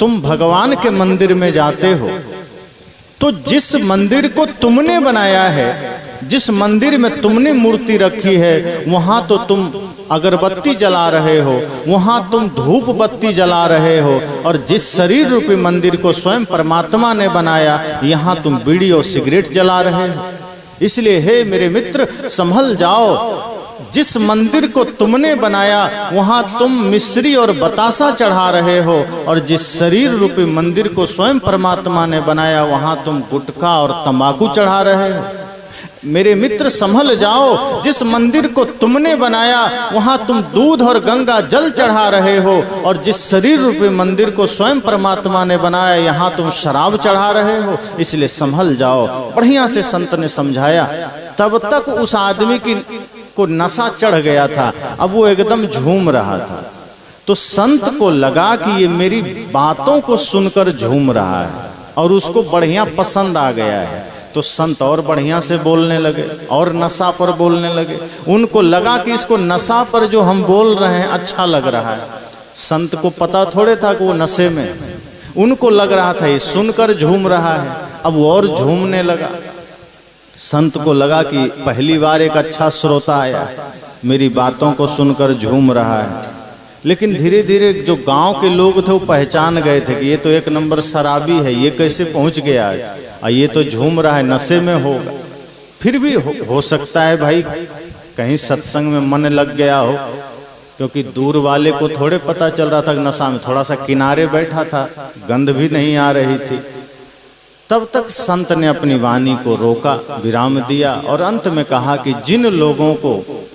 Speaker 1: तुम भगवान के मंदिर में जाते हो तो जिस मंदिर को तुमने बनाया है, जिस मंदिर में तुमने मूर्ति रखी है, वहां तो तुम अगरबत्ती जला रहे हो, वहां तुम धूप बत्ती जला रहे हो, और जिस शरीर रूपी मंदिर को स्वयं परमात्मा ने बनाया, यहाँ तुम बीड़ी और सिगरेट जला रहे हो। इसलिए हे मेरे मित्र, संभल जाओ। जिस मंदिर को तुमने बनाया वहां तुम मिश्री और बतासा चढ़ा रहे हो, और जिस शरीर रूपी मंदिर को स्वयं परमात्मा ने बनाया वहां तुम गुटखा और तंबाकू चढ़ा रहे हो। मेरे मित्र संभल जाओ, जिस मंदिर को तुमने बनाया वहां तुम दूध और गंगा जल चढ़ा रहे हो, और जिस शरीर रूपी मंदिर को स्वयं परमात्मा ने बनाया यहाँ तुम शराब चढ़ा रहे हो, इसलिए संभल जाओ। बढ़िया से संत ने समझाया। तब तक उस आदमी को नशा चढ़ गया था, अब वो एकदम झूम रहा था। तो संत को लगा कि ये मेरी बातों को सुनकर झूम रहा है और उसको बढ़िया पसंद आ गया है। तो संत और बढ़िया से बोलने लगे और नशा पर बोलने लगे। उनको लगा कि इसको नशा पर जो हम बोल रहे हैं अच्छा लग रहा है। संत को पता थोड़े था कि वो नशे में, उनको लग रहा था ये सुनकर झूम रहा है। अब वो और झूमने लगा। संत को लगा कि पहली बार एक अच्छा श्रोता आया, मेरी बातों को सुनकर झूम रहा है। लेकिन धीरे धीरे जो गांव के लोग थे वो पहचान गए थे कि ये तो एक नंबर शराबी है, ये कैसे पहुंच गया है, ये तो झूम रहा है, नशे में होगा। फिर भी हो सकता है भाई कहीं सत्संग में मन लग गया हो, क्योंकि दूर वाले को थोड़े पता चल रहा था कि नशा में, थोड़ा सा किनारे बैठा था, गंध भी नहीं आ रही थी। तब तक संत ने अपनी वाणी को रोका, विराम दिया और अंत में कहा कि जिन लोगों को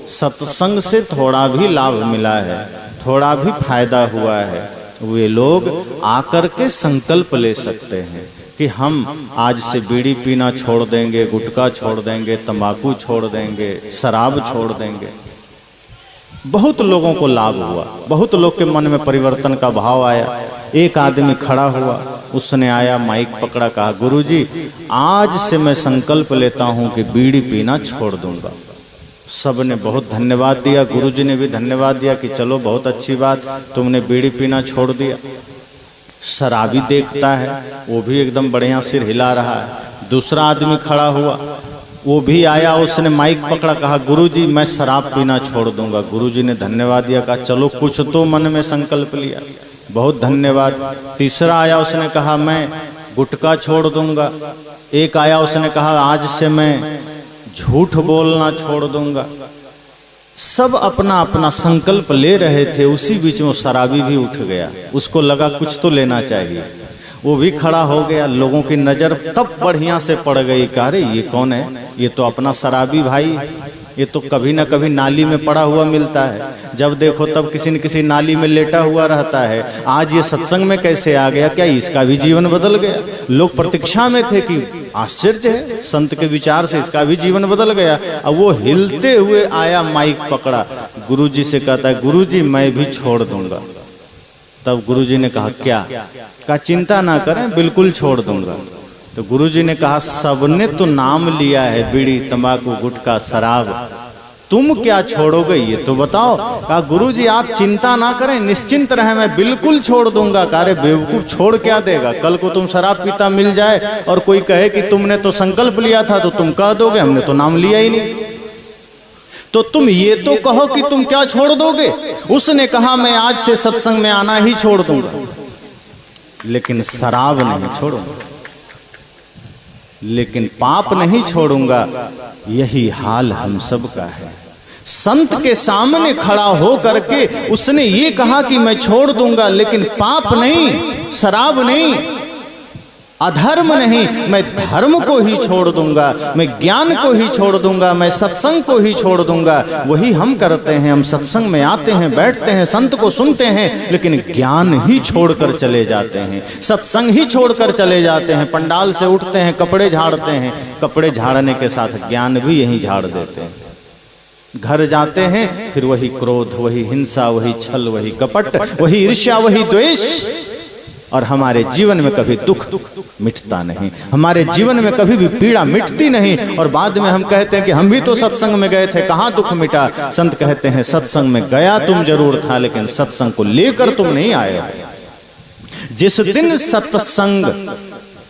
Speaker 1: सत्संग से थोड़ा भी लाभ मिला है, थोड़ा भी फायदा हुआ है, वे लोग आकर के संकल्प ले सकते हैं कि हम आज से बीड़ी पीना छोड़ देंगे, गुटखा छोड़ देंगे, तंबाकू छोड़ देंगे, शराब छोड़ देंगे। बहुत लोगों को लाभ हुआ, बहुत लोग के मन में परिवर्तन का भाव आया। एक आदमी खड़ा हुआ, उसने आया, माइक पकड़ा, कहा गुरुजी आज से मैं संकल्प लेता हूं कि बीड़ी पीना छोड़ दूंगा। सबने बहुत धन्यवाद दिया, गुरुजी ने भी धन्यवाद दिया कि चलो बहुत अच्छी बात, तुमने बीड़ी पीना छोड़ दिया। शराबी देखता है, वो भी एकदम बढ़िया सिर हिला रहा है। दूसरा आदमी खड़ा हुआ, वो भी आया, उसने माइक पकड़ा, कहा गुरुजी मैं शराब पीना छोड़ दूंगा। गुरुजी ने धन्यवाद दिया, कहा चलो कुछ तो मन में संकल्प लिया, बहुत धन्यवाद। तीसरा आया, उसने कहा मैं गुटखा छोड़ दूंगा। एक आया, उसने कहा आज से मैं झूठ बोलना छोड़ दूंगा। सब अपना अपना संकल्प ले रहे थे। उसी बीच में शराबी भी उठ गया, उसको लगा कुछ तो लेना चाहिए, वो भी खड़ा हो गया। लोगों की नज़र तब बढ़िया से पड़ गई, कहा अरे ये कौन है, ये तो अपना शराबी भाई, ये तो कभी ना कभी नाली में पड़ा हुआ मिलता है, जब देखो तब किसी न किसी नाली में लेटा हुआ रहता है, आज ये सत्संग में कैसे आ गया, क्या इसका भी जीवन बदल गया। लोग प्रतीक्षा में थे कि आश्चर्य है, संत के विचार से इसका भी जीवन बदल गया। अब वो हिलते हुए आया, माइक पकड़ा, गुरुजी से कहता है गुरुजी मैं भी छोड़ दूंगा। तब गुरुजी ने कहा क्या, कहा चिंता ना करें बिल्कुल छोड़ दूंगा। तो गुरुजी ने कहा सबने तो नाम लिया है, बीड़ी तंबाकू गुटखा शराब, तुम क्या छोड़ोगे ये तो बताओ। कहा गुरुजी आप चिंता ना करें, निश्चिंत रहें, मैं बिल्कुल छोड़ दूंगा। कहा अरे बेवकूफ छोड़ क्या देगा, कल को तुम शराब पीता मिल जाए और कोई कहे कि तुमने तो संकल्प लिया था तो तुम कह दोगे हमने तो नाम लिया ही नहीं। तो तुम ये तो कहो कि तुम क्या छोड़ दोगे। उसने कहा मैं आज से सत्संग में आना ही छोड़ दूंगा, लेकिन शराब नहीं छोड़ूंगा, लेकिन पाप नहीं छोड़ूंगा। यही हाल हम सब का है। संत के सामने खड़ा हो करके उसने ये कहा कि मैं छोड़ दूंगा, लेकिन पाप नहीं, शराब नहीं, अधर्म नहीं, मैं धर्म को ही छोड़ दूंगा, मैं ज्ञान को ही छोड़ दूंगा, मैं सत्संग को ही छोड़ दूंगा। वही हम करते हैं। हम सत्संग में आते हैं, बैठते हैं, संत को सुनते हैं, लेकिन ज्ञान ही छोड़कर चले जाते हैं, सत्संग ही छोड़कर चले जाते हैं। पंडाल से उठते हैं, कपड़े झाड़ते हैं, कपड़े झाड़ने के साथ ज्ञान भी यहीं झाड़ देते हैं। घर जाते हैं, फिर वही क्रोध, वही हिंसा, वही छल, वही कपट, वही ईर्ष्या, वही द्वेष। और हमारे जीवन में कभी दुख मिटता नहीं, हमारे जीवन में कभी भी पीड़ा मिटती नहीं। और बाद में हम कहते हैं कि हम भी तो सत्संग में गए थे, कहाँ दुख मिटा। संत कहते हैं सत्संग में गया तुम जरूर था, लेकिन सत्संग को लेकर तुम नहीं आए। जिस दिन सत्संग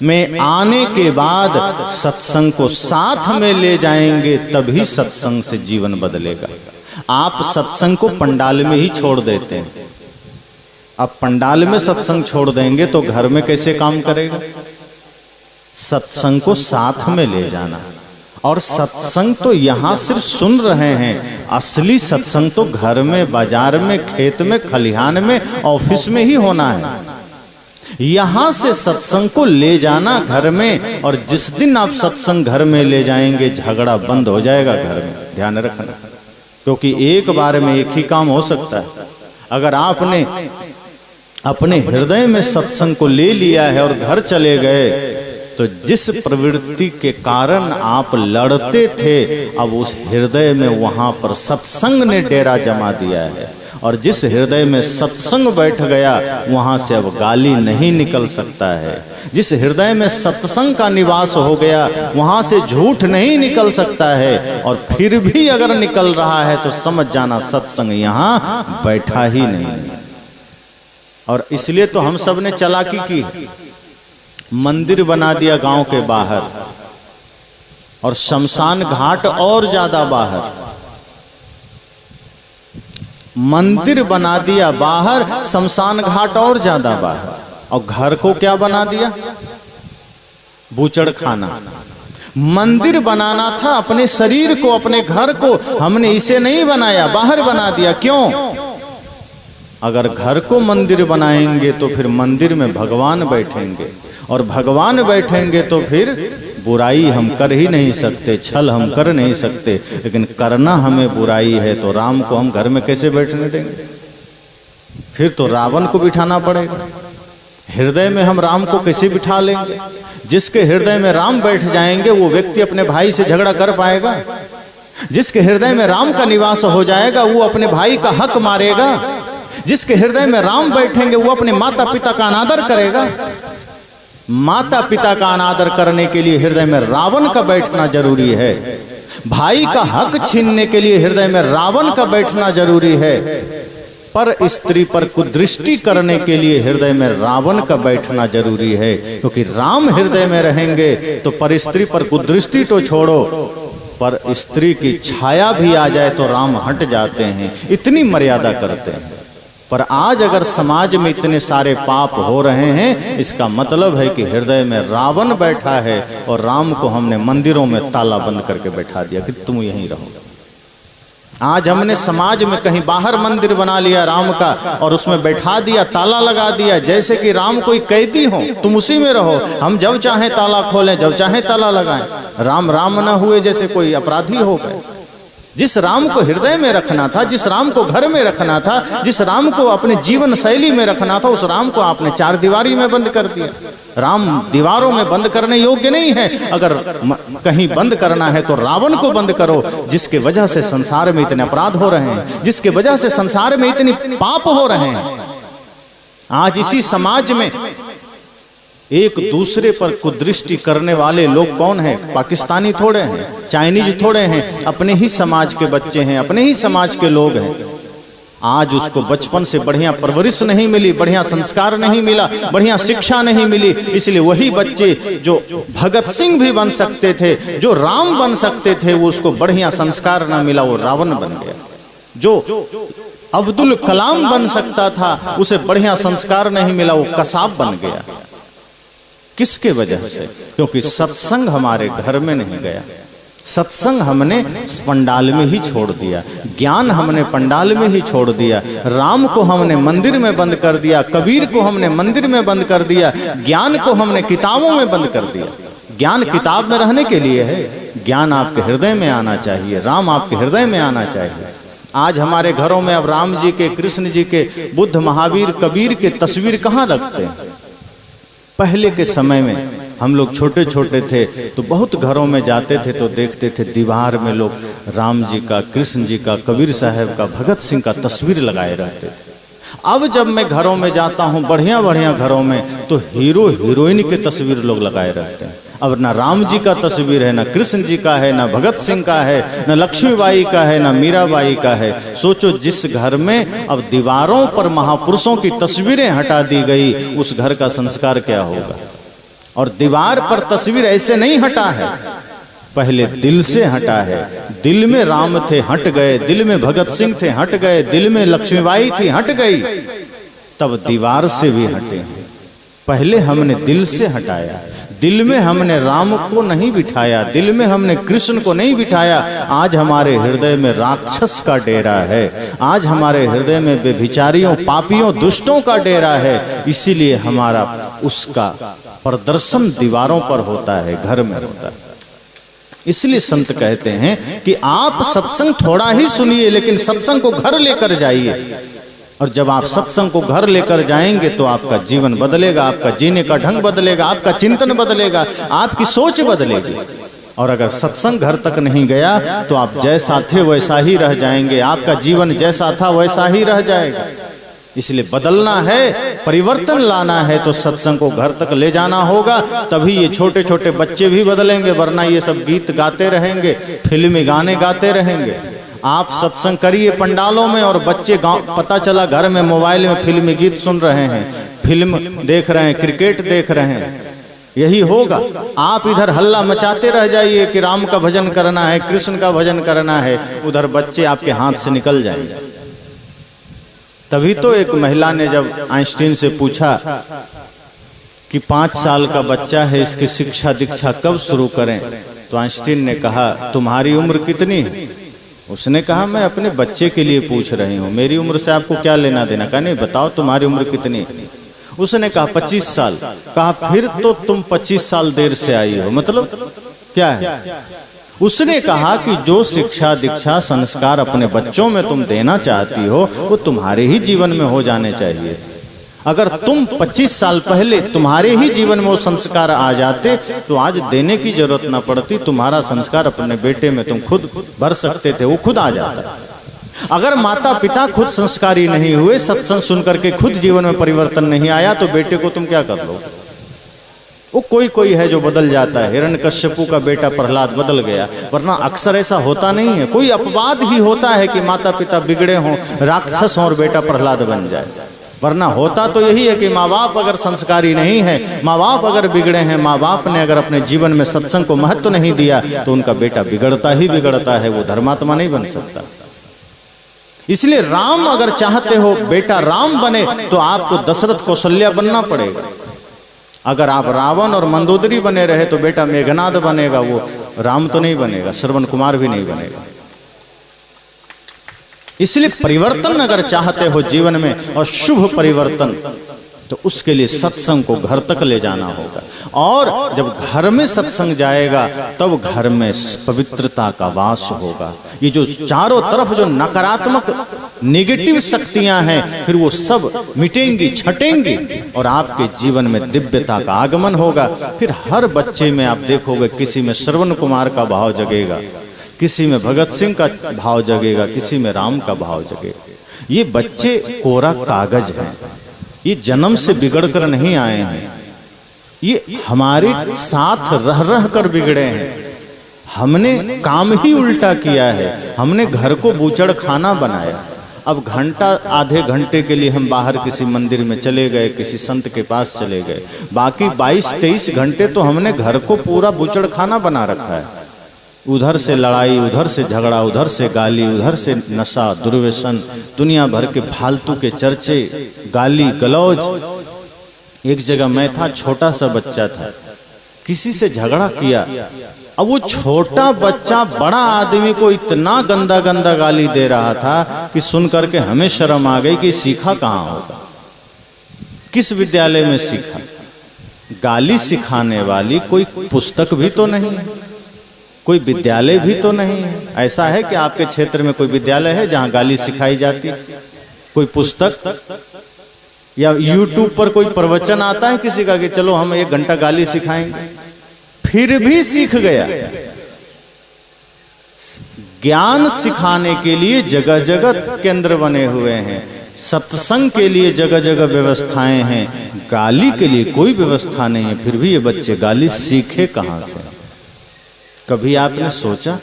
Speaker 1: में आने के बाद सत्संग को साथ में ले जाएंगे, तभी सत्संग से जीवन बदलेगा। आप सत्संग को पंडाल में ही छोड़ देते हैं। अब पंडाल में सत्संग छोड़ देंगे तो घर में कैसे काम करेगा। सत्संग को साथ में ले जाना। और सत्संग तो यहां सिर्फ सुन रहे हैं, असली सत्संग तो घर में, बाजार में, खेत में, खलिहान में, ऑफिस में ही होना है। यहां से सत्संग को ले जाना घर में। और जिस दिन आप सत्संग घर में ले जाएंगे, झगड़ा बंद हो जाएगा घर में। ध्यान रखना, क्योंकि एक बार में एक ही काम हो सकता है। अगर आपने अपने हृदय में सत्संग को ले लिया है और घर चले गए, तो जिस प्रवृत्ति के कारण आप लड़ते थे, अब उस हृदय में वहां पर सत्संग ने डेरा जमा दिया है। और जिस हृदय में सत्संग बैठ गया, वहां से अब गाली नहीं निकल सकता है। जिस हृदय में सत्संग का निवास हो गया, वहां से झूठ नहीं निकल सकता है। और फिर भी अगर निकल रहा है तो समझ जाना सत्संग यहां बैठा ही नहीं। और इसलिए तो हम सब ने चालाकी की, मंदिर बना दिया गांव के बाहर, और शमशान घाट और ज्यादा बाहर। मंदिर बना दिया बाहर, शमशान घाट और ज्यादा बाहर। और घर को क्या बना दिया, बूचड़ खाना। मंदिर बनाना था अपने शरीर को, अपने घर को, हमने इसे नहीं बनाया, बाहर बना दिया। क्यों? अगर घर को मंदिर बनाएंगे तो फिर मंदिर में भगवान बैठेंगे, और भगवान बैठेंगे तो फिर बुराई हम कर ही नहीं सकते, छल हम कर नहीं सकते। लेकिन करना हमें बुराई है, तो राम को हम घर में कैसे बैठने देंगे? फिर तो रावण को बिठाना पड़ेगा। हृदय में हम राम को कैसे बिठा लेंगे? जिसके हृदय में राम बैठ जाएंगे, वो व्यक्ति अपने भाई से झगड़ा कर पाएगा? जिसके हृदय में राम का निवास हो जाएगा, वो अपने भाई का हक मारेगा? जिसके हृदय में राम बैठेंगे, वो अपने माता पिता का अनादर करेगा? माता पिता का अनादर करने के लिए हृदय में रावण का बैठना जरूरी है। भाई का हक छीनने के लिए हृदय में रावण का बैठना जरूरी है। पर स्त्री पर कुदृष्टि करने के लिए हृदय में रावण का बैठना जरूरी है। क्योंकि राम हृदय में रहेंगे तो पर स्त्री पर कुदृष्टि तो छोड़ो, पर स्त्री की छाया भी आ जाए तो राम हट जाते हैं। इतनी मर्यादा करते हैं। पर आज अगर समाज में इतने सारे पाप हो रहे हैं, इसका मतलब है कि हृदय में रावण बैठा है, और राम को हमने मंदिरों में ताला बंद करके बैठा दिया कि तुम यहीं रहो। आज हमने समाज में कहीं बाहर मंदिर बना लिया राम का, और उसमें बैठा दिया, ताला लगा दिया, जैसे कि राम कोई कैदी हो, तुम उसी में रहो, हम जब चाहें ताला खोलें, जब चाहें ताला लगाएं। राम राम न हुए जैसे कोई अपराधी हो गए। जिस राम को हृदय में रखना था, जिस राम को घर में रखना था, जिस राम को अपने जीवन शैली में रखना था, उस राम को आपने चार दीवारी में बंद कर दिया। राम दीवारों में बंद करने योग्य नहीं है। अगर कहीं बंद करना है तो रावण को बंद करो, जिसके वजह से संसार में इतने अपराध हो रहे हैं, जिसके वजह से संसार में इतने पाप हो रहे हैं। आज इसी समाज में एक दूसरे पर कुदृष्टि करने वाले लोग कौन हैं? पाकिस्तानी थोड़े हैं, चाइनीज थोड़े हैं, अपने ही समाज के बच्चे हैं, अपने ही समाज के लोग हैं। आज उसको बचपन से बढ़िया परवरिश नहीं मिली, बढ़िया संस्कार नहीं मिला, बढ़िया शिक्षा नहीं मिली, इसलिए वही बच्चे जो भगत सिंह भी बन सकते थे, जो राम बन सकते थे, वो उसको बढ़िया संस्कार ना मिला, वो रावण बन गया। जो अब्दुल कलाम बन सकता था, उसे बढ़िया संस्कार नहीं मिला, वो कसाब बन गया। किसके वजह से? क्योंकि सत्संग हमारे घर में नहीं गया, सत्संग हमने पंडाल में ही छोड़ दिया, ज्ञान हमने पंडाल में ही छोड़ दिया, राम को हमने मंदिर में बंद कर दिया, कबीर को हमने मंदिर में बंद कर दिया, ज्ञान को हमने किताबों में बंद कर दिया। ज्ञान किताब में रहने के लिए है, ज्ञान आपके हृदय में आना चाहिए, राम आपके हृदय में आना चाहिए। आज हमारे घरों में अब राम जी के, कृष्ण जी के, बुद्ध, महावीर, कबीर के तस्वीर कहाँ रखते हैं? पहले के समय में हम लोग छोटे छोटे थे तो बहुत घरों में जाते थे तो देखते थे दीवार में लोग राम जी का, कृष्ण जी का, कबीर साहब का, भगत सिंह का तस्वीर लगाए रहते थे। अब जब मैं घरों में जाता हूँ, बढ़िया बढ़िया घरों में, तो हीरो हीरोइन के तस्वीर लोग लगाए रहते हैं। अब ना राम जी का तस्वीर है, ना कृष्ण जी का है, ना भगत सिंह का है, ना लक्ष्मीबाई का है, ना मीराबाई का है। सोचो जिस घर में अब दीवारों पर महापुरुषों की तस्वीरें हटा दी गई, उस घर का संस्कार क्या होगा? और दीवार पर तस्वीर ऐसे नहीं हटा है, पहले दिल से हटा है। दिल में राम थे, हट गए, दिल में भगत सिंह थे, हट गए, दिल में लक्ष्मीबाई थी, हट गई, तब दीवार से भी हटे। पहले हमने दिल से हटाया, दिल में हमने राम को नहीं बिठाया, दिल में हमने कृष्ण को नहीं बिठाया। आज हमारे हृदय में राक्षस का डेरा है, आज हमारे हृदय में बेभिचारियों, पापियों, दुष्टों का डेरा है। इसीलिए हमारा उसका प्रदर्शन दीवारों पर होता है, घर में होता है। इसलिए संत कहते हैं कि आप सत्संग थोड़ा ही सुनिए, लेकिन सत्संग को घर लेकर जाइए। और जब आप सत्संग को घर लेकर जाएंगे तो आपका जीवन बदलेगा, आपका जीने का ढंग बदलेगा, आपका चिंतन बदलेगा, आपकी सोच बदलेगी। और अगर सत्संग घर तक नहीं गया तो आप जैसा थे वैसा ही रह जाएंगे, आपका जीवन जैसा था वैसा ही रह जाएगा। इसलिए बदलना है, परिवर्तन लाना है तो सत्संग को घर तक ले जाना होगा, तभी ये छोटे छोटे बच्चे भी बदलेंगे। वरना ये सब गीत गाते रहेंगे, फिल्मी गाने गाते रहेंगे। आप सत्संग करिए पंडालों में, और बच्चे गाँव, पता चला घर में मोबाइल में फिल्मी गीत सुन रहे हैं, फिल्म देख रहे हैं, क्रिकेट देख रहे हैं। यही होगा। आप इधर हल्ला मचाते रह जाइए कि राम का भजन करना है, कृष्ण का भजन करना है, उधर बच्चे आपके हाथ से निकल जाएंगे। तभी तो एक महिला ने जब आइंस्टीन से पूछा कि 5 साल का बच्चा है, इसकी शिक्षा दीक्षा कब शुरू करें, तो आइंस्टीन ने कहा तुम्हारी उम्र कितनी है? उसने कहा मैं अपने बच्चे के लिए पूछ रही हूँ, मेरी उम्र से आपको क्या लेना देना। कहा नहीं, बताओ तुम्हारी उम्र कितनी है? उसने कहा 25 साल। कहा फिर तो तुम 25 साल देर से आई हो, मतलब क्या है? उसने कहा कि जो शिक्षा दीक्षा संस्कार अपने बच्चों में तुम देना चाहती हो वो तुम्हारे ही जीवन में हो जाने चाहिए। अगर तुम 25 साल पहले तुम्हारे ही जीवन में वो संस्कार आ जाते तो आज देने की जरूरत ना पड़ती, तुम्हारा संस्कार अपने बेटे में तुम खुद भर सकते थे, वो खुद आ जाता। अगर माता पिता खुद संस्कारी नहीं हुए, सत्संग सुन करके खुद जीवन में परिवर्तन नहीं आया, तो बेटे को तुम क्या कर लो? वो कोई है जो बदल जाता है। हिरण्यकश्यपु का बेटा प्रहलाद बदल गया, वरना अक्सर ऐसा होता नहीं है। कोई अपवाद ही होता है कि माता पिता बिगड़े हों, राक्षस हों और बेटा प्रहलाद बन जाए, वरना होता तो यही है कि माँ बाप अगर संस्कारी नहीं है, माँ बाप अगर बिगड़े हैं, माँ बाप ने अगर अपने जीवन में सत्संग को महत्व नहीं दिया तो उनका बेटा बिगड़ता ही बिगड़ता है, वो धर्मात्मा नहीं बन सकता। इसलिए राम अगर चाहते हो बेटा राम बने तो आपको दशरथ कौशल्या बनना पड़ेगा। अगर आप रावण और मंदोदरी बने रहे तो बेटा मेघनाद बनेगा, वो राम तो नहीं बनेगा, श्रवण कुमार भी नहीं बनेगा। इसलिए परिवर्तन अगर चाहते हो जीवन में और शुभ परिवर्तन, तो उसके लिए सत्संग को घर तक ले जाना होगा। और जब घर में सत्संग जाएगा तब घर में पवित्रता का वास होगा। ये जो चारों तरफ जो नकारात्मक नेगेटिव शक्तियां हैं फिर वो सब मिटेंगी, छटेंगी और आपके जीवन में दिव्यता का आगमन होगा। फिर हर बच्चे में आप देखोगे किसी में श्रवण कुमार का भाव जगेगा, किसी में भगत सिंह का भाव जगेगा, किसी में राम का भाव जगेगा। ये बच्चे कोरा कागज हैं, ये जन्म से बिगड़ कर नहीं आए हैं, ये हमारे साथ रह रह कर बिगड़े हैं। हमने काम ही उल्टा किया है, हमने घर को बूचड़ खाना बनाया। अब घंटा आधे घंटे के लिए हम बाहर किसी मंदिर में चले गए, किसी संत के पास चले गए, बाकी 22-23 घंटे तो हमने घर को पूरा बुचड़ खाना बना रखा है। उधर से लड़ाई, उधर से झगड़ा, उधर से गाली, उधर से नशा, दुर्व्यसन, दुनिया भर के फालतू के चर्चे, गाली गलौज। एक जगह मैं था, छोटा सा बच्चा था, किसी से झगड़ा किया। अब वो छोटा बच्चा बड़ा आदमी को इतना गंदा गंदा गाली दे रहा था कि सुन करके हमें शर्म आ गई कि सीखा कहाँ होगा, किस विद्यालय में सीखा। गाली सिखाने वाली कोई पुस्तक भी तो नहीं है, कोई विद्यालय भी तो नहीं है। ऐसा है कि आपके क्षेत्र में कोई विद्यालय है जहाँ गाली सिखाई जाती, कोई पुस्तक या YouTube पर कोई प्रवचन आता है किसी का कि चलो हम 1 घंटा गाली सिखाएंगे? फिर भी सीख गया। ज्ञान सिखाने के लिए जगह जगह केंद्र बने हुए हैं, सत्संग के लिए जगह जगह व्यवस्थाएं हैं, गाली के लिए कोई व्यवस्था नहीं है। फिर भी ये बच्चे गाली सीखे कहां से? कभी आपने सोचा?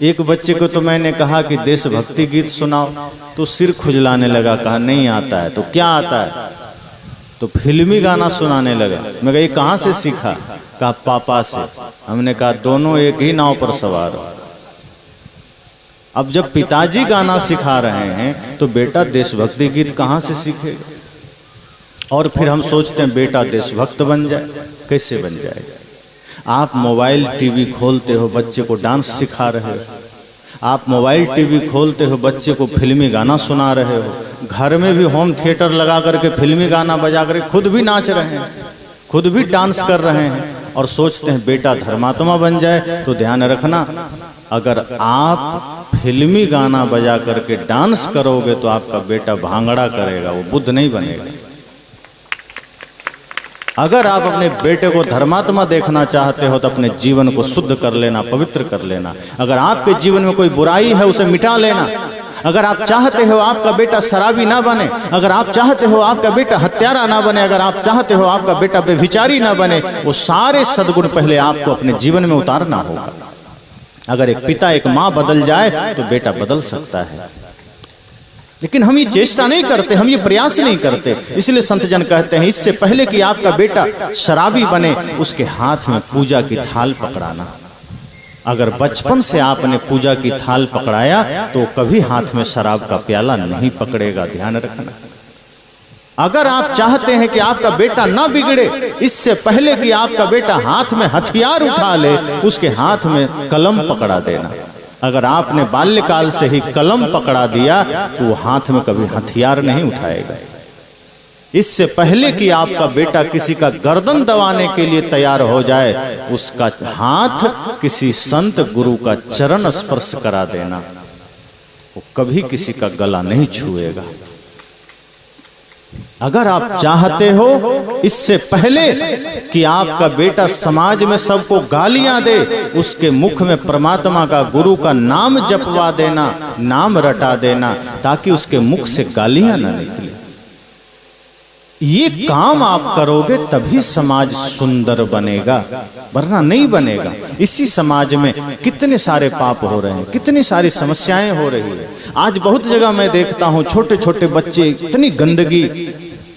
Speaker 1: एक बच्चे को तो मैंने कहा कि देशभक्ति गीत सुनाओ तो सिर खुजलाने लगा, कहा नहीं आता है। तो क्या आता है? तो फिल्मी गाना सुनाने लगा। मैं कहा ये कहाँ से सीखा? कहा पापा से। हमने कहा दोनों एक ही नाव पर सवार हो। अब जब पिताजी गाना सिखा रहे हैं तो बेटा देशभक्ति गीत कहाँ से सीखेगा? और फिर हम सोचते हैं बेटा देशभक्त बन जाए। कैसे बन जाएगा? आप मोबाइल टीवी खोलते हो, बच्चे को डांस सिखा रहे हो। आप मोबाइल टीवी खोलते हो, बच्चे को फिल्मी गाना सुना रहे हो। घर में भी होम थिएटर लगा करके फिल्मी गाना बजा करके खुद भी नाच रहे हैं, खुद भी डांस कर रहे हैं और सोचते हैं बेटा धर्मात्मा बन जाए। तो ध्यान रखना, अगर आप फिल्मी गाना बजा करके डांस करोगे तो आपका बेटा भांगड़ा करेगा, वो बुद्ध नहीं बनेगा। अगर आप अपने बेटे को धर्मात्मा देखना चाहते हो तो अपने जीवन को शुद्ध कर लेना, पवित्र कर लेना। अगर आपके जीवन में कोई बुराई है उसे मिटा लेना। अगर आप चाहते हो आपका बेटा शराबी ना बने, अगर आप चाहते हो आपका बेटा हत्यारा ना बने, अगर आप चाहते हो आपका बेटा बेविचारी ना बने, वो सारे सद्गुण पहले आपको अपने जीवन में उतारना होगा। अगर एक पिता एक माँ बदल जाए तो बेटा बदल सकता है, लेकिन हम ये चेष्टा नहीं करते, हम ये प्रयास नहीं करते। इसलिए संत जन कहते हैं इससे पहले कि आपका बेटा शराबी बने उसके हाथ में पूजा की थाल पकड़ाना। अगर बचपन से आपने पूजा की थाल पकड़ाया तो कभी हाथ में शराब का प्याला नहीं पकड़ेगा, ध्यान रखना। अगर आप चाहते हैं कि आपका बेटा ना बिगड़े, इससे पहले कि आपका बेटा हाथ में हथियार उठा ले उसके हाथ में कलम पकड़ा देना। अगर आपने बाल्यकाल से ही कलम पकड़ा दिया तो वो हाथ में कभी हथियार नहीं उठाएगा। इससे पहले कि आपका बेटा किसी का गर्दन दबाने के लिए तैयार हो जाए, उसका हाथ किसी संत गुरु का चरण स्पर्श करा देना। वो कभी किसी का गला नहीं छुएगा। अगर आप चाहते हो इससे पहले कि आपका बेटा समाज में सबको गालियां दे, उसके मुख में परमात्मा का गुरु का नाम जपवा देना, नाम रटा देना, ताकि उसके मुख से गालियां ना निकले। ये काम आप करोगे तभी समाज सुंदर बनेगा, वरना नहीं बनेगा। इसी समाज में कितने सारे पाप हो रहे हैं, कितनी सारी समस्याएं हो रही है। आज बहुत जगह मैं देखता हूँ छोटे छोटे बच्चे इतनी गंदगी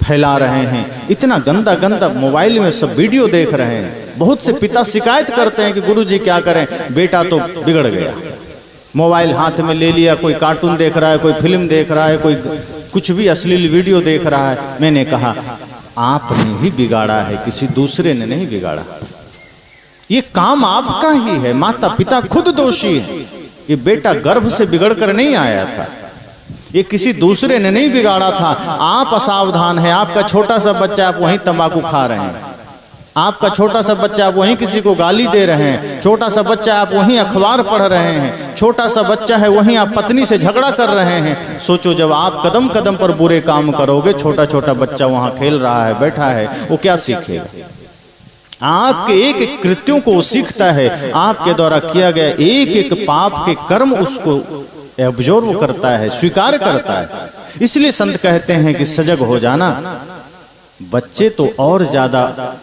Speaker 1: फैला रहे हैं, इतना गंदा गंदा मोबाइल में सब वीडियो देख रहे हैं। बहुत से पिता शिकायत करते हैं कि गुरुजी क्या करें, बेटा तो बिगड़ गया। मोबाइल हाथ में ले लिया, कोई कार्टून देख रहा है, कोई फिल्म देख रहा है, कोई कुछ भी अश्लील वीडियो देख रहा है। मैंने कहा आपने ही बिगाड़ा है, किसी दूसरे ने नहीं बिगाड़ा। ये काम आपका ही है, माता पिता खुद दोषी है। ये बेटा गर्भ से बिगड़ कर नहीं आया था, ये किसी दूसरे ने नहीं बिगाड़ा था। आप असावधान हैं, आपका छोटा सा बच्चा आप वहीं तंबाकू खा रहे हैं, आपका छोटा सा बच्चा आप वहीं किसी को गाली दे रहे हैं, छोटा सा बच्चा आप वहीं अखबार पढ़ रहे हैं, छोटा सा बच्चा है वहीं आप पत्नी से झगड़ा कर रहे हैं। सोचो जब आप कदम कदम पर बुरे काम करोगे, छोटा छोटा बच्चा वहां खेल रहा है, बैठा है, वो क्या सीखेगा? आपके एक एक कृत्यों को वो सीखता है। आपके द्वारा किया गया एक एक पाप के कर्म उसको एब्जॉर्व करता है, स्वीकार करता है। इसलिए संत कहते हैं कि सजग हो जाना। बच्चे तो और ज्यादा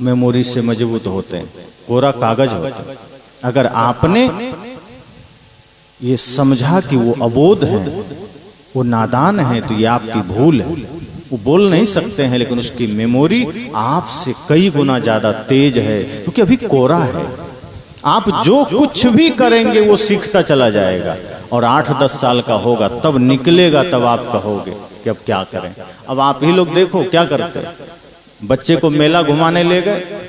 Speaker 1: मेमोरी से मजबूत होते हैं, कोरा कागज होते हैं। अगर आपने ये समझा कि वो अबोध है, वो नादान है तो ये आपकी भूल है। वो बोल नहीं सकते हैं लेकिन उसकी मेमोरी आपसे कई गुना ज्यादा तेज है, क्योंकि अभी कोरा है। आप जो कुछ भी करेंगे वो सीखता चला जाएगा, और 8-10 साल का होगा तब निकलेगा, तब आप कहोगे कि अब क्या करें। अब आप ही लोग देखो क्या करते हैं। बच्चे को मेला घुमाने ले गए,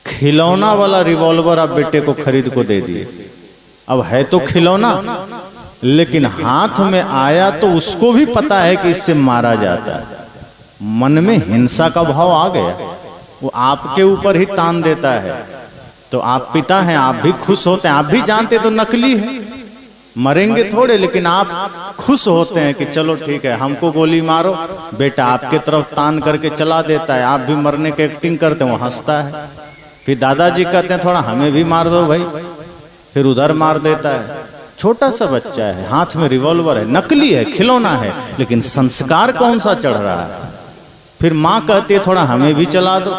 Speaker 1: खिलौना वाला रिवॉल्वर आप बेटे को खरीद को दे दिए। अब है तो खिलौना, लेकिन हाथ में आया तो उसको भी पता है कि इससे मारा जाता है। मन में हिंसा का भाव आ गया, वो आपके ऊपर ही तान देता है। तो आप पिता हैं, आप भी खुश होते हैं, आप भी जानते तो नकली है, मरेंगे थोड़े, लेकिन आप खुश होते हैं कि चलो ठीक है हमको गोली मारो। बेटा आपके तरफ तान करके चला देता है, आप भी मरने की एक्टिंग करते हैं, वो हंसता है। फिर दादाजी कहते हैं थोड़ा हमें भी मार दो भाई, फिर उधर मार देता है। छोटा सा बच्चा है, हाथ में रिवॉल्वर है, नकली है, खिलौना है, लेकिन संस्कार कौन सा चढ़ रहा है। फिर माँ कहती है थोड़ा हमें भी चला दो,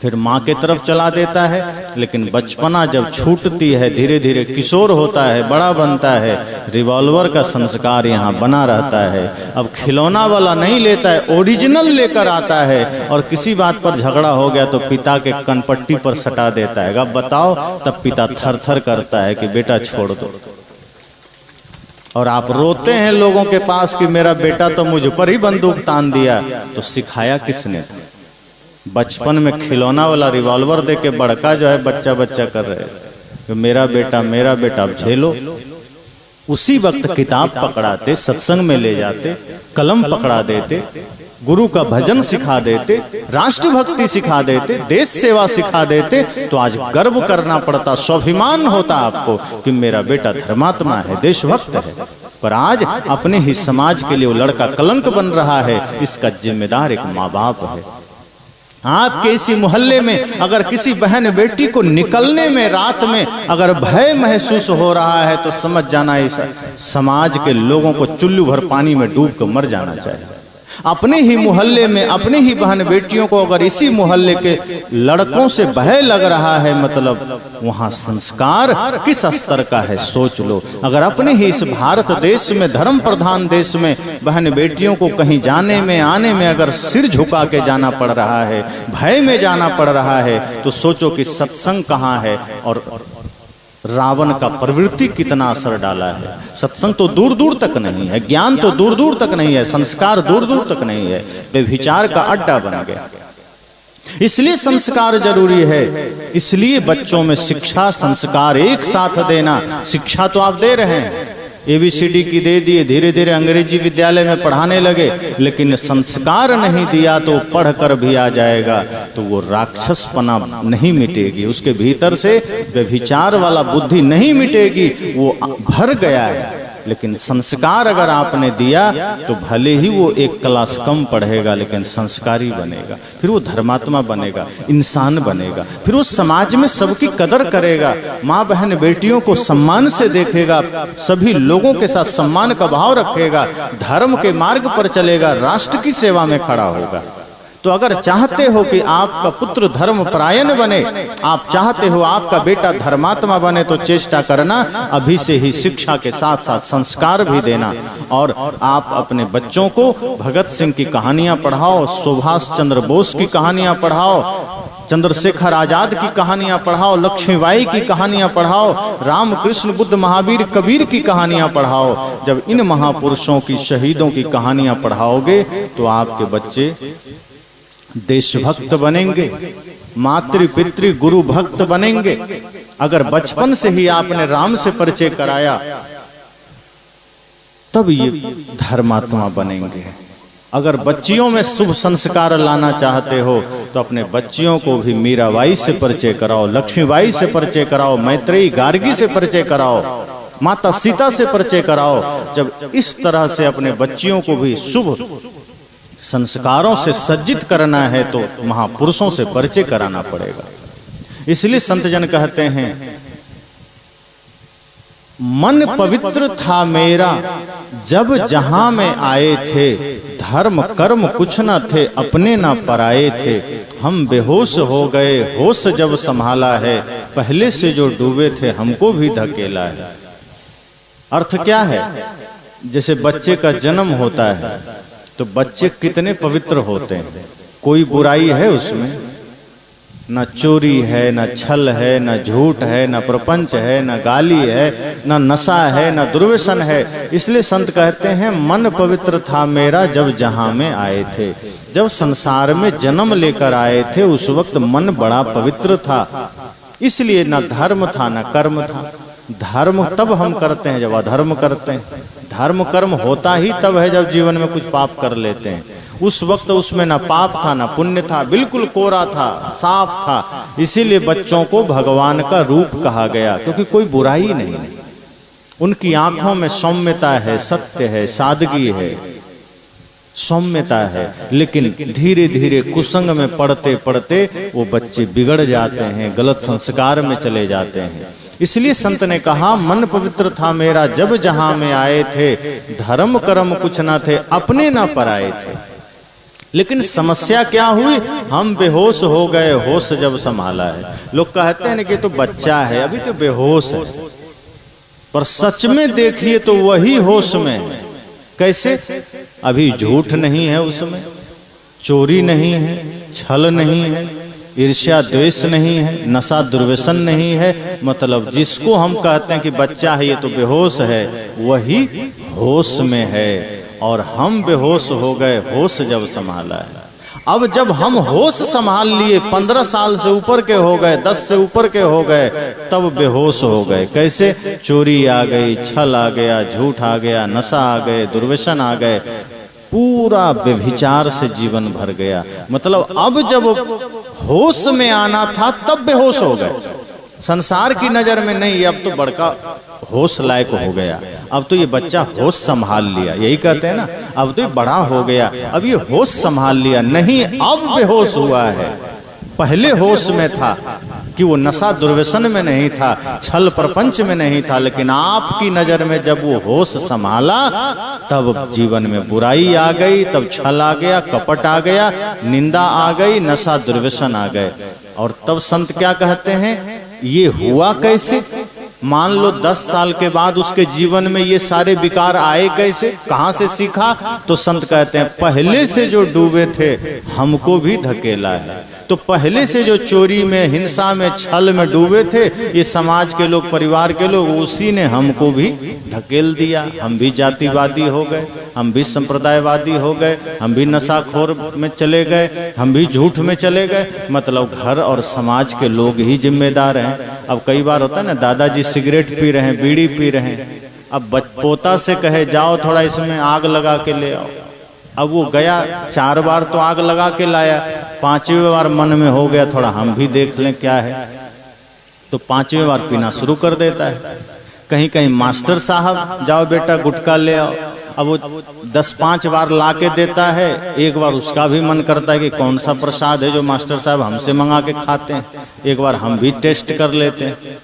Speaker 1: फिर माँ के तरफ चला देता है। लेकिन बचपना जब छूटती है, धीरे धीरे किशोर होता है, बड़ा बनता है, रिवॉल्वर का संस्कार यहाँ बना रहता है। अब खिलौना वाला नहीं लेता है, ओरिजिनल लेकर आता है, और किसी बात पर झगड़ा हो गया तो पिता के कनपट्टी पर सटा देता है। अब बताओ, तब पिता थर थर करता है कि बेटा छोड़ दो। और आप रोते हैं लोगों के पास कि मेरा बेटा तो मुझ पर ही बंदूक तान दिया। तो सिखाया किसने था? बचपन में खिलौना वाला रिवॉल्वर दे के बड़का जो है बच्चा बच्चा कर रहे कि मेरा बेटा अब झेलो। उसी वक्त किताब पकड़ाते, सत्संग में ले जाते, कलम पकड़ा देते, गुरु का भजन सिखा देते, राष्ट्रभक्ति सिखा देते, देश सेवा सिखा देते, तो आज गर्व करना पड़ता, स्वाभिमान होता आपको कि मेरा बेटा धर्मात्मा है, देशभक्त है। पर आज अपने ही समाज के लिए वो लड़का कलंक बन रहा है, इसका जिम्मेदार एक माँ बाप है। आपके इसी मोहल्ले में अगर किसी बहन बेटी को निकलने में रात में अगर भय महसूस हो रहा है, तो समझ जाना इस समाज के लोगों को चुल्लू भर पानी में डूब कर मर जाना चाहिए। अपने ही मोहल्ले में अपने ही बहन बेटियों को अगर इसी मोहल्ले के लड़कों से भय लग रहा है, मतलब वहां संस्कार किस स्तर का है सोच लो। अगर अपने ही इस भारत देश में, धर्म प्रधान देश में, बहन बेटियों को कहीं जाने में आने में अगर सिर झुका के जाना पड़ रहा है, भय में जाना पड़ रहा है, तो सोचो कि सत्संग कहाँ है और रावण का प्रवृत्ति कितना असर डाला है। सत्संग तो दूर दूर तक नहीं है, ज्ञान तो दूर दूर तक नहीं है, संस्कार दूर दूर तक नहीं है, व्यभिचार का अड्डा बन गया। इसलिए संस्कार जरूरी है, इसलिए बच्चों में शिक्षा संस्कार एक साथ देना। शिक्षा तो आप दे रहे हैं, ABCD की दे दिए, धीरे धीरे अंग्रेजी विद्यालय में पढ़ाने लगे, लेकिन संस्कार नहीं दिया तो पढ़ कर भी आ जाएगा, तो वो राक्षसपना नहीं मिटेगी, उसके भीतर से व्यभिचार वाला बुद्धि नहीं मिटेगी, वो भर गया है। लेकिन संस्कार अगर आपने दिया तो भले ही वो एक क्लास कम पढ़ेगा, लेकिन संस्कारी बनेगा, फिर वो धर्मात्मा बनेगा, इंसान बनेगा, फिर वो समाज में सबकी कदर करेगा, माँ बहन बेटियों को सम्मान से देखेगा, सभी लोगों के साथ सम्मान का भाव रखेगा, धर्म के मार्ग पर चलेगा, राष्ट्र की सेवा में खड़ा होगा। तो अगर चाहते हो कि आपका पुत्र धर्म परायण बने, आप चाहते हो आपका बेटा धर्मात्मा बने, तो चेष्टा करना अभी से ही शिक्षा के साथ साथ संस्कार भी देना। और आप अपने बच्चों को भगत सिंह की कहानियां पढ़ाओ, सुभाष चंद्र बोस की कहानियां पढ़ाओ, चंद्रशेखर आजाद की कहानियां पढ़ाओ, लक्ष्मीबाई की कहानियां पढ़ाओ, रामकृष्ण बुद्ध महावीर कबीर की कहानियां पढ़ाओ। जब इन महापुरुषों की, शहीदों की कहानियां पढ़ाओगे तो आपके बच्चे देशभक्त बनेंगे, मातृ पितृ गुरु भक्त बनेंगे। अगर बचपन से ही आपने राम से परिचय कराया, तब ये धर्मात्मा बनेंगे। अगर बच्चियों में शुभ संस्कार लाना चाहते हो, तो अपने बच्चियों को भी मीराबाई से परिचय कराओ, लक्ष्मीबाई से परिचय कराओ, मैत्रेयी गार्गी से परिचय कराओ, माता सीता से परिचय कराओ। जब इस तरह से अपने बच्चियों को भी शुभ संस्कारों से सज्जित करना है, तो महापुरुषों से परिचय कराना पड़ेगा। इसलिए संत जन कहते हैं, मन पवित्र था मेरा जब जहां में आए थे, धर्म कर्म कुछ न थे अपने न पराए थे, हम बेहोश हो गए होश जब संभाला है, पहले से जो डूबे थे हमको भी धकेला है। अर्थ क्या है? जैसे बच्चे का जन्म होता है तो बच्चे कितने पवित्र होते हैं, कोई बुराई है उसमें, ना चोरी है, ना छल है, ना झूठ है, ना प्रपंच है, ना गाली है, ना नशा है, ना दुर्व्यसन है। इसलिए संत कहते हैं मन पवित्र था मेरा जब जहां में आए थे। जब संसार में जन्म लेकर आए थे उस वक्त मन बड़ा पवित्र था, इसलिए ना धर्म था ना कर्म था। धर्म तब हम करते हैं जब अधर्म करते हैं, धर्म कर्म होता ही तब है जब जीवन में कुछ पाप कर लेते हैं। उस वक्त उसमें ना पाप था ना पुण्य था, बिल्कुल कोरा था, साफ था। इसीलिए बच्चों को भगवान का रूप कहा गया, क्योंकि कोई बुराई नहीं, उनकी आंखों में सौम्यता है, सत्य है, सादगी है, सौम्यता है। लेकिन धीरे धीरे कुसंग में पढ़ते पढ़ते वो बच्चे बिगड़ जाते हैं, गलत संस्कार में चले जाते हैं। इसलिए संत ने कहा मन पवित्र था मेरा जब जहां में आए थे, धर्म कर्म कुछ ना थे, अपने ना पराए थे। लेकिन समस्या क्या हुई, हम बेहोश हो गए, होश जब संभाला है। लोग कहते हैं ना कि तो बच्चा है, अभी तो बेहोश है, पर सच में देखिए तो वही होश में है। कैसे? अभी झूठ नहीं है उसमें, चोरी नहीं है, छल नहीं है, ईर्ष्या द्वेष नहीं है, नशा दुर्व्यसन नहीं है। मतलब जिसको हम कहते हैं कि बच्चा है ये तो बेहोश है, वही होश में है। और हम बेहोश हो गए, होश जब संभाला है। अब जब हम होश संभाल लिए, 15 साल से ऊपर के हो गए, 10 से ऊपर के हो गए, तब बेहोश हो गए। कैसे? चोरी आ गई, छल आ गया, झूठ आ गया, नशा आ गए, दुर्व्यसन आ गए, पूरा व्यभिचार से जीवन भर गया। मतलब अब जब होश में आना था तब बेहोश हो गए। संसार की नजर में नहीं, अब तो बड़का होश लायक हो गया, अब तो ये बच्चा होश संभाल लिया, यही कहते हैं ना, अब तो ये बड़ा हो गया, अब ये होश संभाल लिया। नहीं, अब बेहोश हुआ है। पहले होश में था कि वो नशा दुर्व्यसन में नहीं था, छल प्रपंच में नहीं था, लेकिन आपकी नजर में जब वो होश संभाला तब जीवन में बुराई आ गई, तब छल आ गया, कपट आ गया, निंदा आ गई, नशा दुर्व्यसन आ गए। और तब संत क्या कहते हैं, ये हुआ कैसे? मान लो 10 साल के बाद उसके जीवन में ये सारे विकार आए कैसे, कहां से सीखा? तो संत कहते हैं पहले से जो डूबे थे हमको भी धकेला है। तो पहले से जो चोरी में, हिंसा में, छल में डूबे थे ये समाज के लोग, परिवार के लोग, उसी ने हमको भी धकेल दिया। हम भी जातिवादी हो गए, हम भी संप्रदायवादी हो गए, हम भी नशाखोर में चले गए, हम भी झूठ में चले गए। मतलब घर और समाज के लोग ही जिम्मेदार हैं। अब कई बार होता है ना, दादाजी सिगरेट पी रहे हैं, बीड़ी पी रहे हैं, अब पोता से कहे जाओ थोड़ा इसमें आग लगा के ले आओ। अब वो गया, 4 बार तो आग लगा के लाया, 5वें बार मन में हो गया थोड़ा हम भी देख लें क्या है, तो 5वें बार पीना शुरू कर देता है। कहीं कहीं मास्टर साहब जाओ बेटा गुटखा ले आओ, अब वो 10-5 बार ला के देता है, एक बार उसका भी मन करता है कि कौन सा प्रसाद है जो मास्टर साहब हमसे मंगा के खाते हैं, एक बार हम भी टेस्ट कर लेते हैं।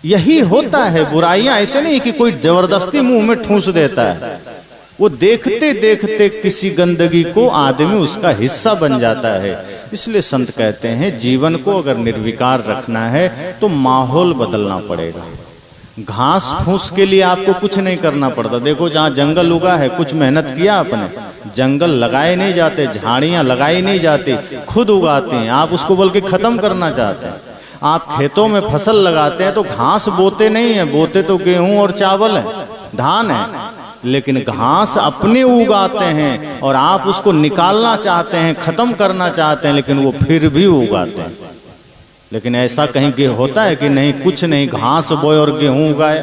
Speaker 1: यही होता है, बुराइयां ऐसे नहीं कि कोई जबरदस्ती मुंह में ठूंस देता है, वो देखते देखते किसी गंदगी को आदमी उसका हिस्सा बन जाता है। इसलिए संत कहते हैं जीवन को अगर निर्विकार रखना है तो माहौल बदलना पड़ेगा। घास फूस के लिए आपको कुछ नहीं करना पड़ता। देखो जहाँ जंगल उगा है, कुछ मेहनत किया आपने, जंगल लगाए नहीं जाते, झाड़ियाँ लगाई नहीं जाती, खुद उगाते हैं। आप उसको बल्कि खत्म करना चाहते हैं। आप खेतों में फसल लगाते हैं तो घास बोते नहीं है, बोते तो गेहूं और चावल है, धान है, लेकिन घास अपने उगाते हैं और आप उसको निकालना चाहते हैं, खत्म करना चाहते हैं, लेकिन वो फिर भी उगाते हैं। लेकिन ऐसा कहीं होता है कि नहीं, कुछ नहीं, घास बोए और गेहूं उगाया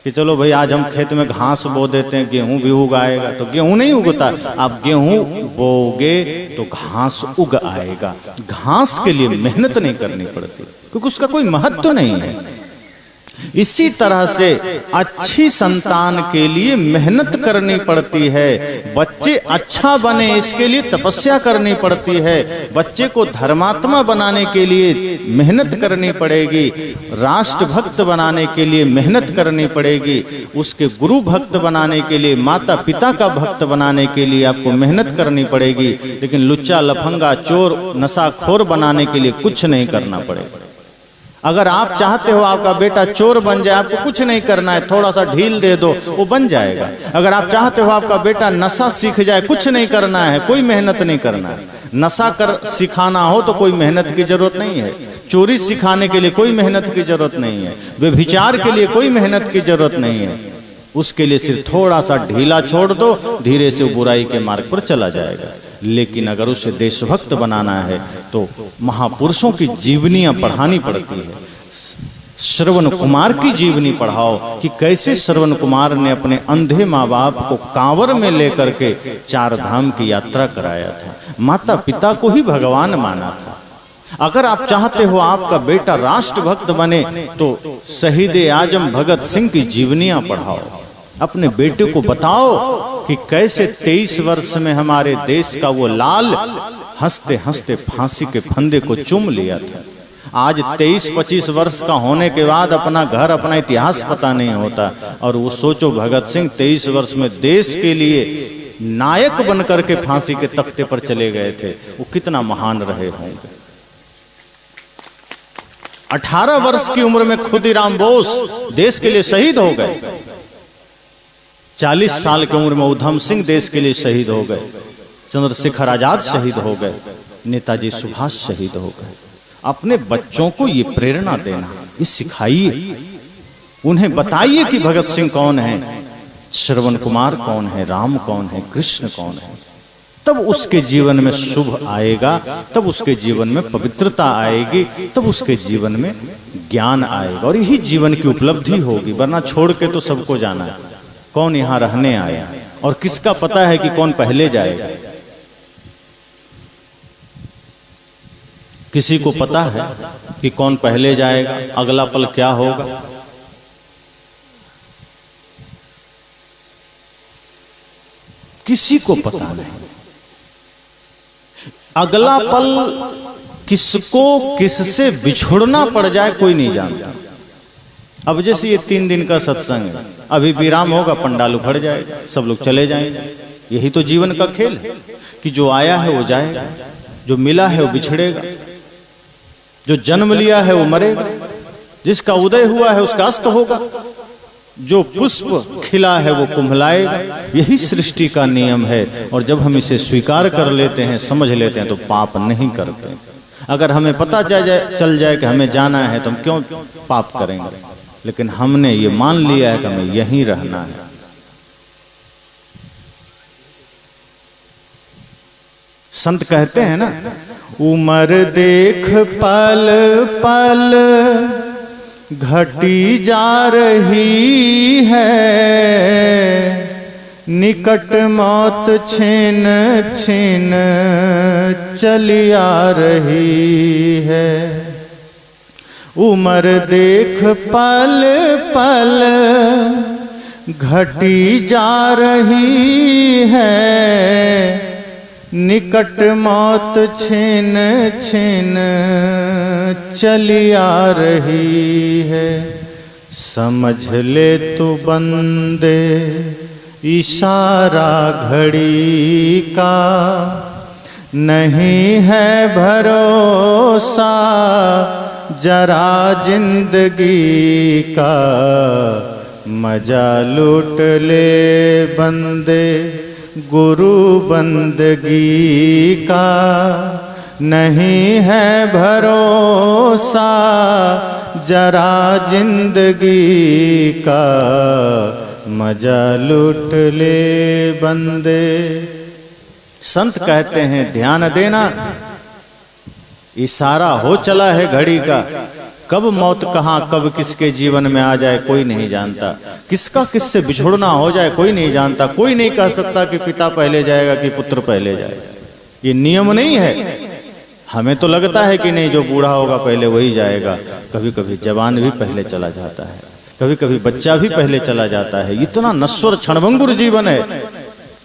Speaker 1: कि चलो भाई आज हम खेत में घास बो देते हैं, गेहूं भी उगाएगा। तो गेहूं नहीं उगता, आप गेहूं बोगे तो घास उग आएगा। घास के लिए मेहनत नहीं करनी पड़ती क्योंकि उसका कोई महत्व नहीं है। इसी तरह से अच्छी संतान के लिए मेहनत करनी पड़ती है। बच्चे अच्छा बने इसके लिए तपस्या करनी पड़ती है। बच्चे को धर्मात्मा बनाने के लिए मेहनत करनी पड़ेगी, राष्ट्रभक्त बनाने के लिए मेहनत करनी पड़ेगी, उसके गुरु भक्त बनाने के लिए, माता पिता का भक्त बनाने के लिए आपको मेहनत करनी पड़ेगी। लेकिन लुच्चा लफंगा चोर नशाखोर बनाने के लिए कुछ नहीं करना पड़ेगा। अगर आप चाहते हो आपका बेटा चोर बन जाए, आपको कुछ नहीं करना है, थोड़ा सा ढील दे दो, वो बन जाएगा। अगर आप चाहते हो आपका बेटा नशा सीख जाए, कुछ नहीं करना है, कोई मेहनत नहीं करना है। नशा कर सिखाना हो तो कोई मेहनत की जरूरत नहीं है। चोरी सिखाने के लिए कोई मेहनत की जरूरत नहीं है। व्यभिचार के लिए कोई मेहनत की जरूरत नहीं है। उसके लिए सिर्फ थोड़ा सा ढीला छोड़ दो, धीरे से वो बुराई के मार्ग पर चला जाएगा। लेकिन अगर उसे देशभक्त बनाना है तो महापुरुषों की जीवनियां पढ़ानी पड़ती है। श्रवण कुमार की जीवनी पढ़ाओ कि कैसे श्रवण कुमार ने अपने अंधे माँ बाप को कांवर में लेकर के 4 धाम की यात्रा कराया था। माता पिता को ही भगवान माना था। अगर आप चाहते हो आपका बेटा राष्ट्रभक्त बने तो शहीद आजम भगत सिंह की जीवनियां पढ़ाओ। अपने बेटे को बताओ कि कैसे 23 वर्ष में हमारे देश का वो लाल हंसते हंसते फांसी के फंदे को चूम लिया था। आज 23-25 वर्ष का होने के बाद अपना घर, अपना इतिहास पता नहीं होता। और वो सोचो, भगत सिंह 23 वर्ष में देश के लिए नायक बनकर के फांसी के तख्ते पर चले गए थे। वो कितना महान रहे होंगे। 18 वर्ष की उम्र में खुदीराम बोस देश के लिए शहीद हो गए। 40 साल की उम्र में उधम सिंह देश के लिए शहीद हो गए। चंद्रशेखर आजाद शहीद हो गए। नेताजी सुभाष शहीद हो गए। अपने बच्चों को ये प्रेरणा देना, ये सिखाइए, उन्हें बताइए कि भगत सिंह कौन है, श्रवण कुमार कौन है, राम कौन है, कृष्ण कौन है। तब उसके जीवन में शुभ आएगा, तब उसके जीवन में पवित्रता आएगी, तब उसके जीवन में ज्ञान आएगा और यही जीवन की उपलब्धि होगी। वरना छोड़ के तो सबको जाना है। कौन यहाँ रहने आया और किसका पता है कि कौन पहले जाएगा? किसी को पता है कि कौन पहले जाएगा, अगला पल क्या होगा? किसी को पता नहीं। अगला पल किसको किससे बिछुड़ना पड़ जाए कोई नहीं जानता। अब जैसे ये 3 दिन का सत्संग है, अभी विराम होगा, पंडाल उखड़ जाएगा, सब लोग चले जाएंगे। यही तो जीवन का खेल है कि जो आया है वो जाएगा, जो मिला है वो बिछड़ेगा, जो जन्म लिया है वो मरेगा, जिसका उदय हुआ है उसका अस्त होगा, जो पुष्प खिला है वो कुम्हलाएगा। यही सृष्टि का नियम है। और जब हम इसे स्वीकार कर लेते हैं, समझ लेते हैं, तो पाप नहीं करते। अगर हमें पता चल जाए कि हमें जाना है तो हम क्यों पाप करेंगे? लेकिन हमने ये मान लिया है कि हमें यहीं रहना है। संत कहते हैं ना, उम्र देख पल पल घटी जा रही है, निकट मौत छिन छिन चली आ रही है। उम्र देख पल पल घटी जा रही है, निकट मौत छिन छिन चली आ रही है। समझ ले तू बंदे इशारा घड़ी का, नहीं है भरोसा जरा जिंदगी का। मजा लूट ले बंदे गुरु बंदगी का, नहीं है भरोसा जरा जिंदगी का। मजा लूट ले बंदे। संत कहते हैं ध्यान देना, इशारा हो चला है घड़ी का। कब मौत कहाँ, कब किसके जीवन में आ जाए कोई नहीं जानता। किसका किससे बिछुड़ना हो जाए कोई नहीं जानता। कोई नहीं कह सकता कि पिता पहले जाएगा कि पुत्र पहले जाएगा। ये नियम नहीं है। हमें तो लगता है कि नहीं, जो बूढ़ा होगा पहले वही जाएगा। कभी कभी जवान भी पहले चला जाता है, कभी कभी बच्चा भी पहले चला जाता है। इतना नश्वर क्षणभंगुर जीवन है।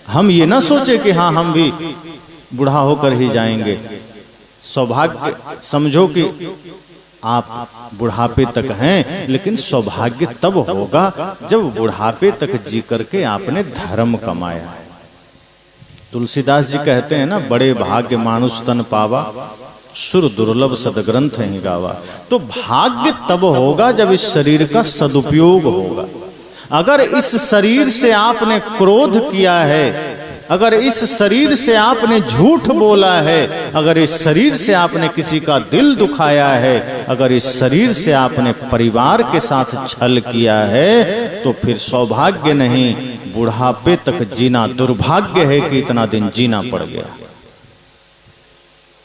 Speaker 1: हम ये ना सोचे कि हाँ हम भी बूढ़ा होकर ही जाएंगे। सौभाग्य समझो कि आप बुढ़ापे तक हैं, लेकिन सौभाग्य तब होगा जब बुढ़ापे तक जी करके आपने धर्म कमाया है। तुलसीदास जी कहते हैं ना, बड़े भाग्य मानुष तन पावा, सुर दुर्लभ सदग्रंथ ही गावा। तो भाग्य तब होगा जब इस शरीर का सदुपयोग होगा। अगर इस शरीर से आपने क्रोध किया है, अगर इस शरीर से आपने झूठ बोला है, अगर इस शरीर से आपने किसी का दिल दुखाया है, अगर इस शरीर से आपने परिवार के साथ छल किया है, तो फिर सौभाग्य नहीं, बुढ़ापे तक जीना दुर्भाग्य है कि इतना दिन जीना पड़ गया।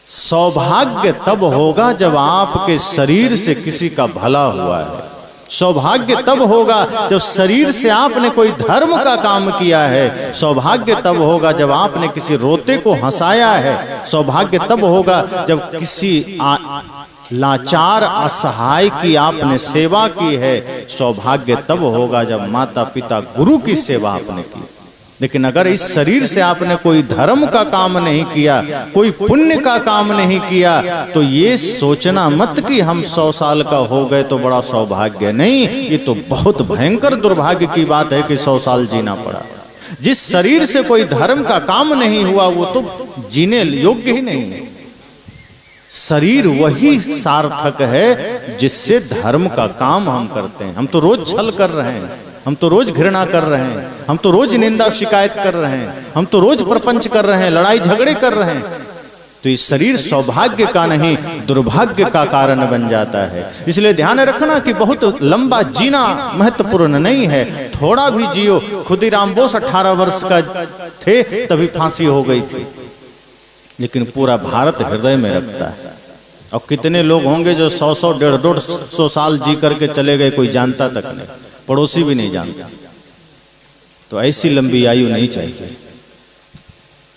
Speaker 1: सौभाग्य तब होगा जब आपके शरीर से किसी का भला हुआ है। सौभाग्य तब होगा जब शरीर से आपने कोई धर्म का काम किया है। सौभाग्य तब होगा जब आपने किसी रोते को हंसाया है। सौभाग्य तब होगा जब किसी लाचार असहाय की आपने सेवा की है। सौभाग्य तब होगा जब माता पिता गुरु की सेवा आपने की। लेकिन अगर इस शरीर से आपने कोई धर्म का काम नहीं किया, कोई पुण्य का काम नहीं किया, तो ये सोचना मत कि हम 100 साल का हो गए तो बड़ा सौभाग्य। नहीं, ये तो बहुत भयंकर दुर्भाग्य की बात है कि 100 साल जीना पड़ा। जिस शरीर से कोई धर्म का काम नहीं हुआ वो तो जीने योग्य ही नहीं है। शरीर वही सार्थक है जिससे धर्म का काम हम करते हैं। हम तो रोज छल कर रहे हैं, हम तो रोज घृणा कर रहे हैं, हम तो रोज निंदा शिकायत कर रहे हैं, हम तो रोज प्रपंच कर रहे हैं, लड़ाई झगड़े कर रहे हैं। तो ये शरीर सौभाग्य का नहीं, दुर्भाग्य का कारण बन जाता है। इसलिए ध्यान रखना कि बहुत लंबा जीना महत्वपूर्ण नहीं है, थोड़ा भी जियो। खुदीराम बोस 18 वर्ष का थे तभी फांसी हो गई थी, लेकिन पूरा भारत हृदय में रखता है। और कितने लोग होंगे जो 100-100, 150-100 साल जी करके चले गए, कोई जानता तक नहीं, पड़ोसी भी नहीं जानता। तो ऐसी लंबी आयु नहीं चाहिए।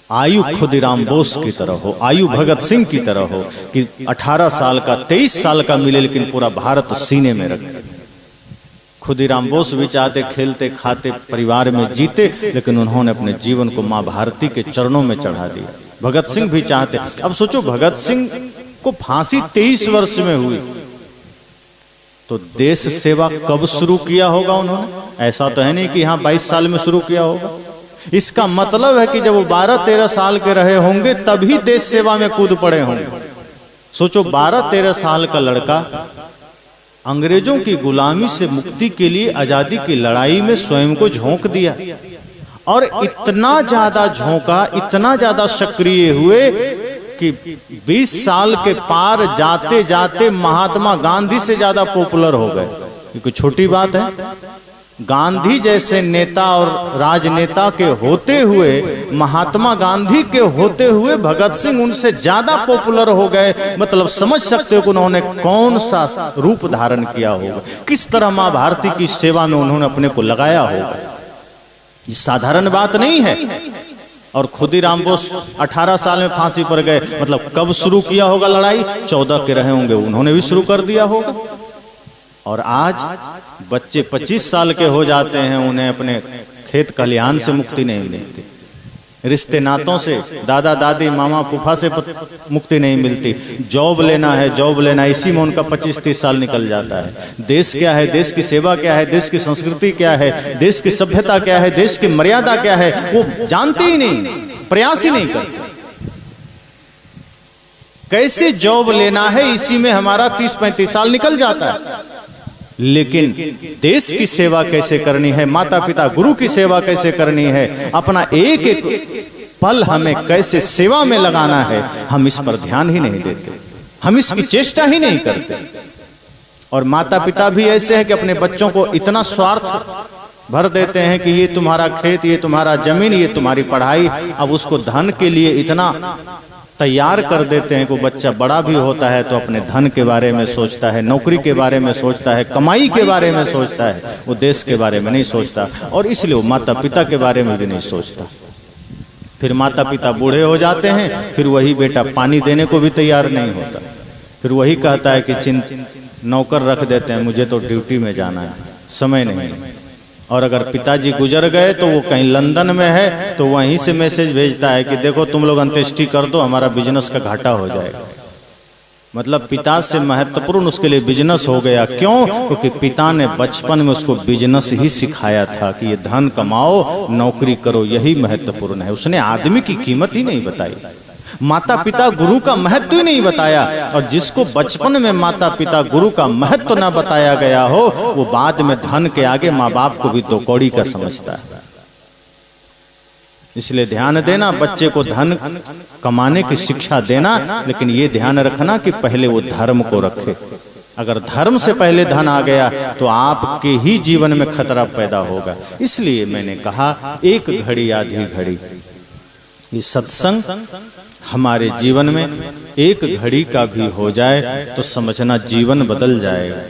Speaker 1: आयु खुदीराम बोस की तरह हो, आयु भगत सिंह की तरह हो कि 18 साल का, 23 साल का मिले लेकिन पूरा भारत सीने में रखे। खुदीराम बोस भी चाहते खेलते खाते परिवार में जीते, लेकिन उन्होंने अपने जीवन को माँ भारती के चरणों में चढ़ा दिया। भगत सिंह भी चाहते। अब सोचो, भगत सिंह को फांसी 23 वर्ष में हुई, तो देश सेवा कब शुरू किया होगा उन्होंने? ऐसा तो है नहीं कि हाँ 22 साल में शुरू किया होगा। इसका मतलब है कि जब वो 12-13 साल के रहे होंगे तभी देश सेवा में कूद पड़े होंगे। सोचो, 12-13 साल का लड़का अंग्रेजों की गुलामी से मुक्ति के लिए आजादी की लड़ाई में स्वयं को झोंक दिया, और इतना ज्यादा झोंका, इतना ज्यादा सक्रिय हुए कि 20 साल के पार जाते जाते महात्मा गांधी से ज्यादा पॉपुलर हो गए। ये कोई छोटी बात है? गांधी जैसे नेता और राजनेता के होते हुए, महात्मा गांधी के होते हुए भगत सिंह उनसे ज्यादा पॉपुलर हो गए। मतलब समझ सकते हो कि उन्होंने कौन सा रूप धारण किया होगा, किस तरह माँ भारती की सेवा में उन्होंने अपने को लगाया होगा। ये साधारण बात नहीं है। और खुदीराम बोस 18 साल में फांसी पर गए, मतलब कब शुरू किया होगा लड़ाई? 14 के रहे होंगे, उन्होंने भी शुरू कर दिया होगा। और आज बच्चे 25 साल के हो जाते हैं, उन्हें अपने खेत खलिहान से मुक्ति नहीं मिलती, रिश्ते नातों से, दादा दादी मामा फूफा से मुक्ति नहीं मिलती। जॉब लेना है, जॉब लेना, इसी में उनका 25-30 साल निकल जाता है। देश क्या है, देश की सेवा क्या है, देश की संस्कृति क्या है, देश की सभ्यता क्या है, देश की मर्यादा क्या है, वो जानते ही नहीं, प्रयास ही नहीं करते। कैसे जॉब लेना है, इसी में हमारा 30-35 साल निकल जाता है। लेकिन देश की सेवा कैसे करनी है, माता पिता गुरु की सेवा कैसे करनी है, अपना एक एक पल हमें कैसे सेवा में लगाना है, हम इस पर ध्यान ही नहीं देते, हम इसकी चेष्टा ही नहीं करते। और माता पिता भी ऐसे हैं कि अपने बच्चों को इतना स्वार्थ भर देते हैं कि ये तुम्हारा खेत, ये तुम्हारा जमीन, ये तुम्हारी पढ़ाई। अब उसको धन के लिए इतना तैयार कर देते हैं कि बच्चा बड़ा भी होता है तो अपने धन के बारे में सोचता है, नौकरी के बारे में सोचता है, कमाई के बारे में सोचता है, वो देश के बारे में नहीं सोचता। और इसलिए वो माता पिता के बारे में भी नहीं सोचता। फिर माता पिता बूढ़े हो जाते हैं, फिर वही बेटा पानी देने को भी तैयार नहीं होता, फिर वही कहता है कि नौकर रख देते हैं, मुझे तो ड्यूटी में जाना है, समय नहीं। और अगर पिताजी गुजर गए तो वो कहीं लंदन में है, तो वहीं से मैसेज भेजता है कि देखो तुम लोग अंत्येष्टि कर दो, हमारा बिजनेस का घाटा हो जाएगा। मतलब पिता से महत्वपूर्ण उसके लिए बिजनेस हो गया। क्यों? क्योंकि पिता ने बचपन में उसको बिजनेस ही सिखाया था कि ये धन कमाओ, नौकरी करो, यही महत्वपूर्ण है। उसने आदमी की कीमत ही नहीं बताई। माता पिता गुरु का महत्व ही नहीं बताया, और जिसको बचपन में माता पिता गुरु का महत्व ना बताया गया हो, वो बाद में धन के आगे माँ बाप को भी दो कौड़ी का समझता है। इसलिए ध्यान देना, बच्चे को धन कमाने की शिक्षा देना, लेकिन ये ध्यान रखना कि पहले वो धर्म को रखे। अगर धर्म से पहले धन आ गया तो आपके ही जीवन में खतरा पैदा होगा। इसलिए मैंने कहा एक घड़ी आधी घड़ी, ये सत्संग हमारे जीवन में एक घड़ी का भी हो जाए तो समझना जीवन बदल जाएगा।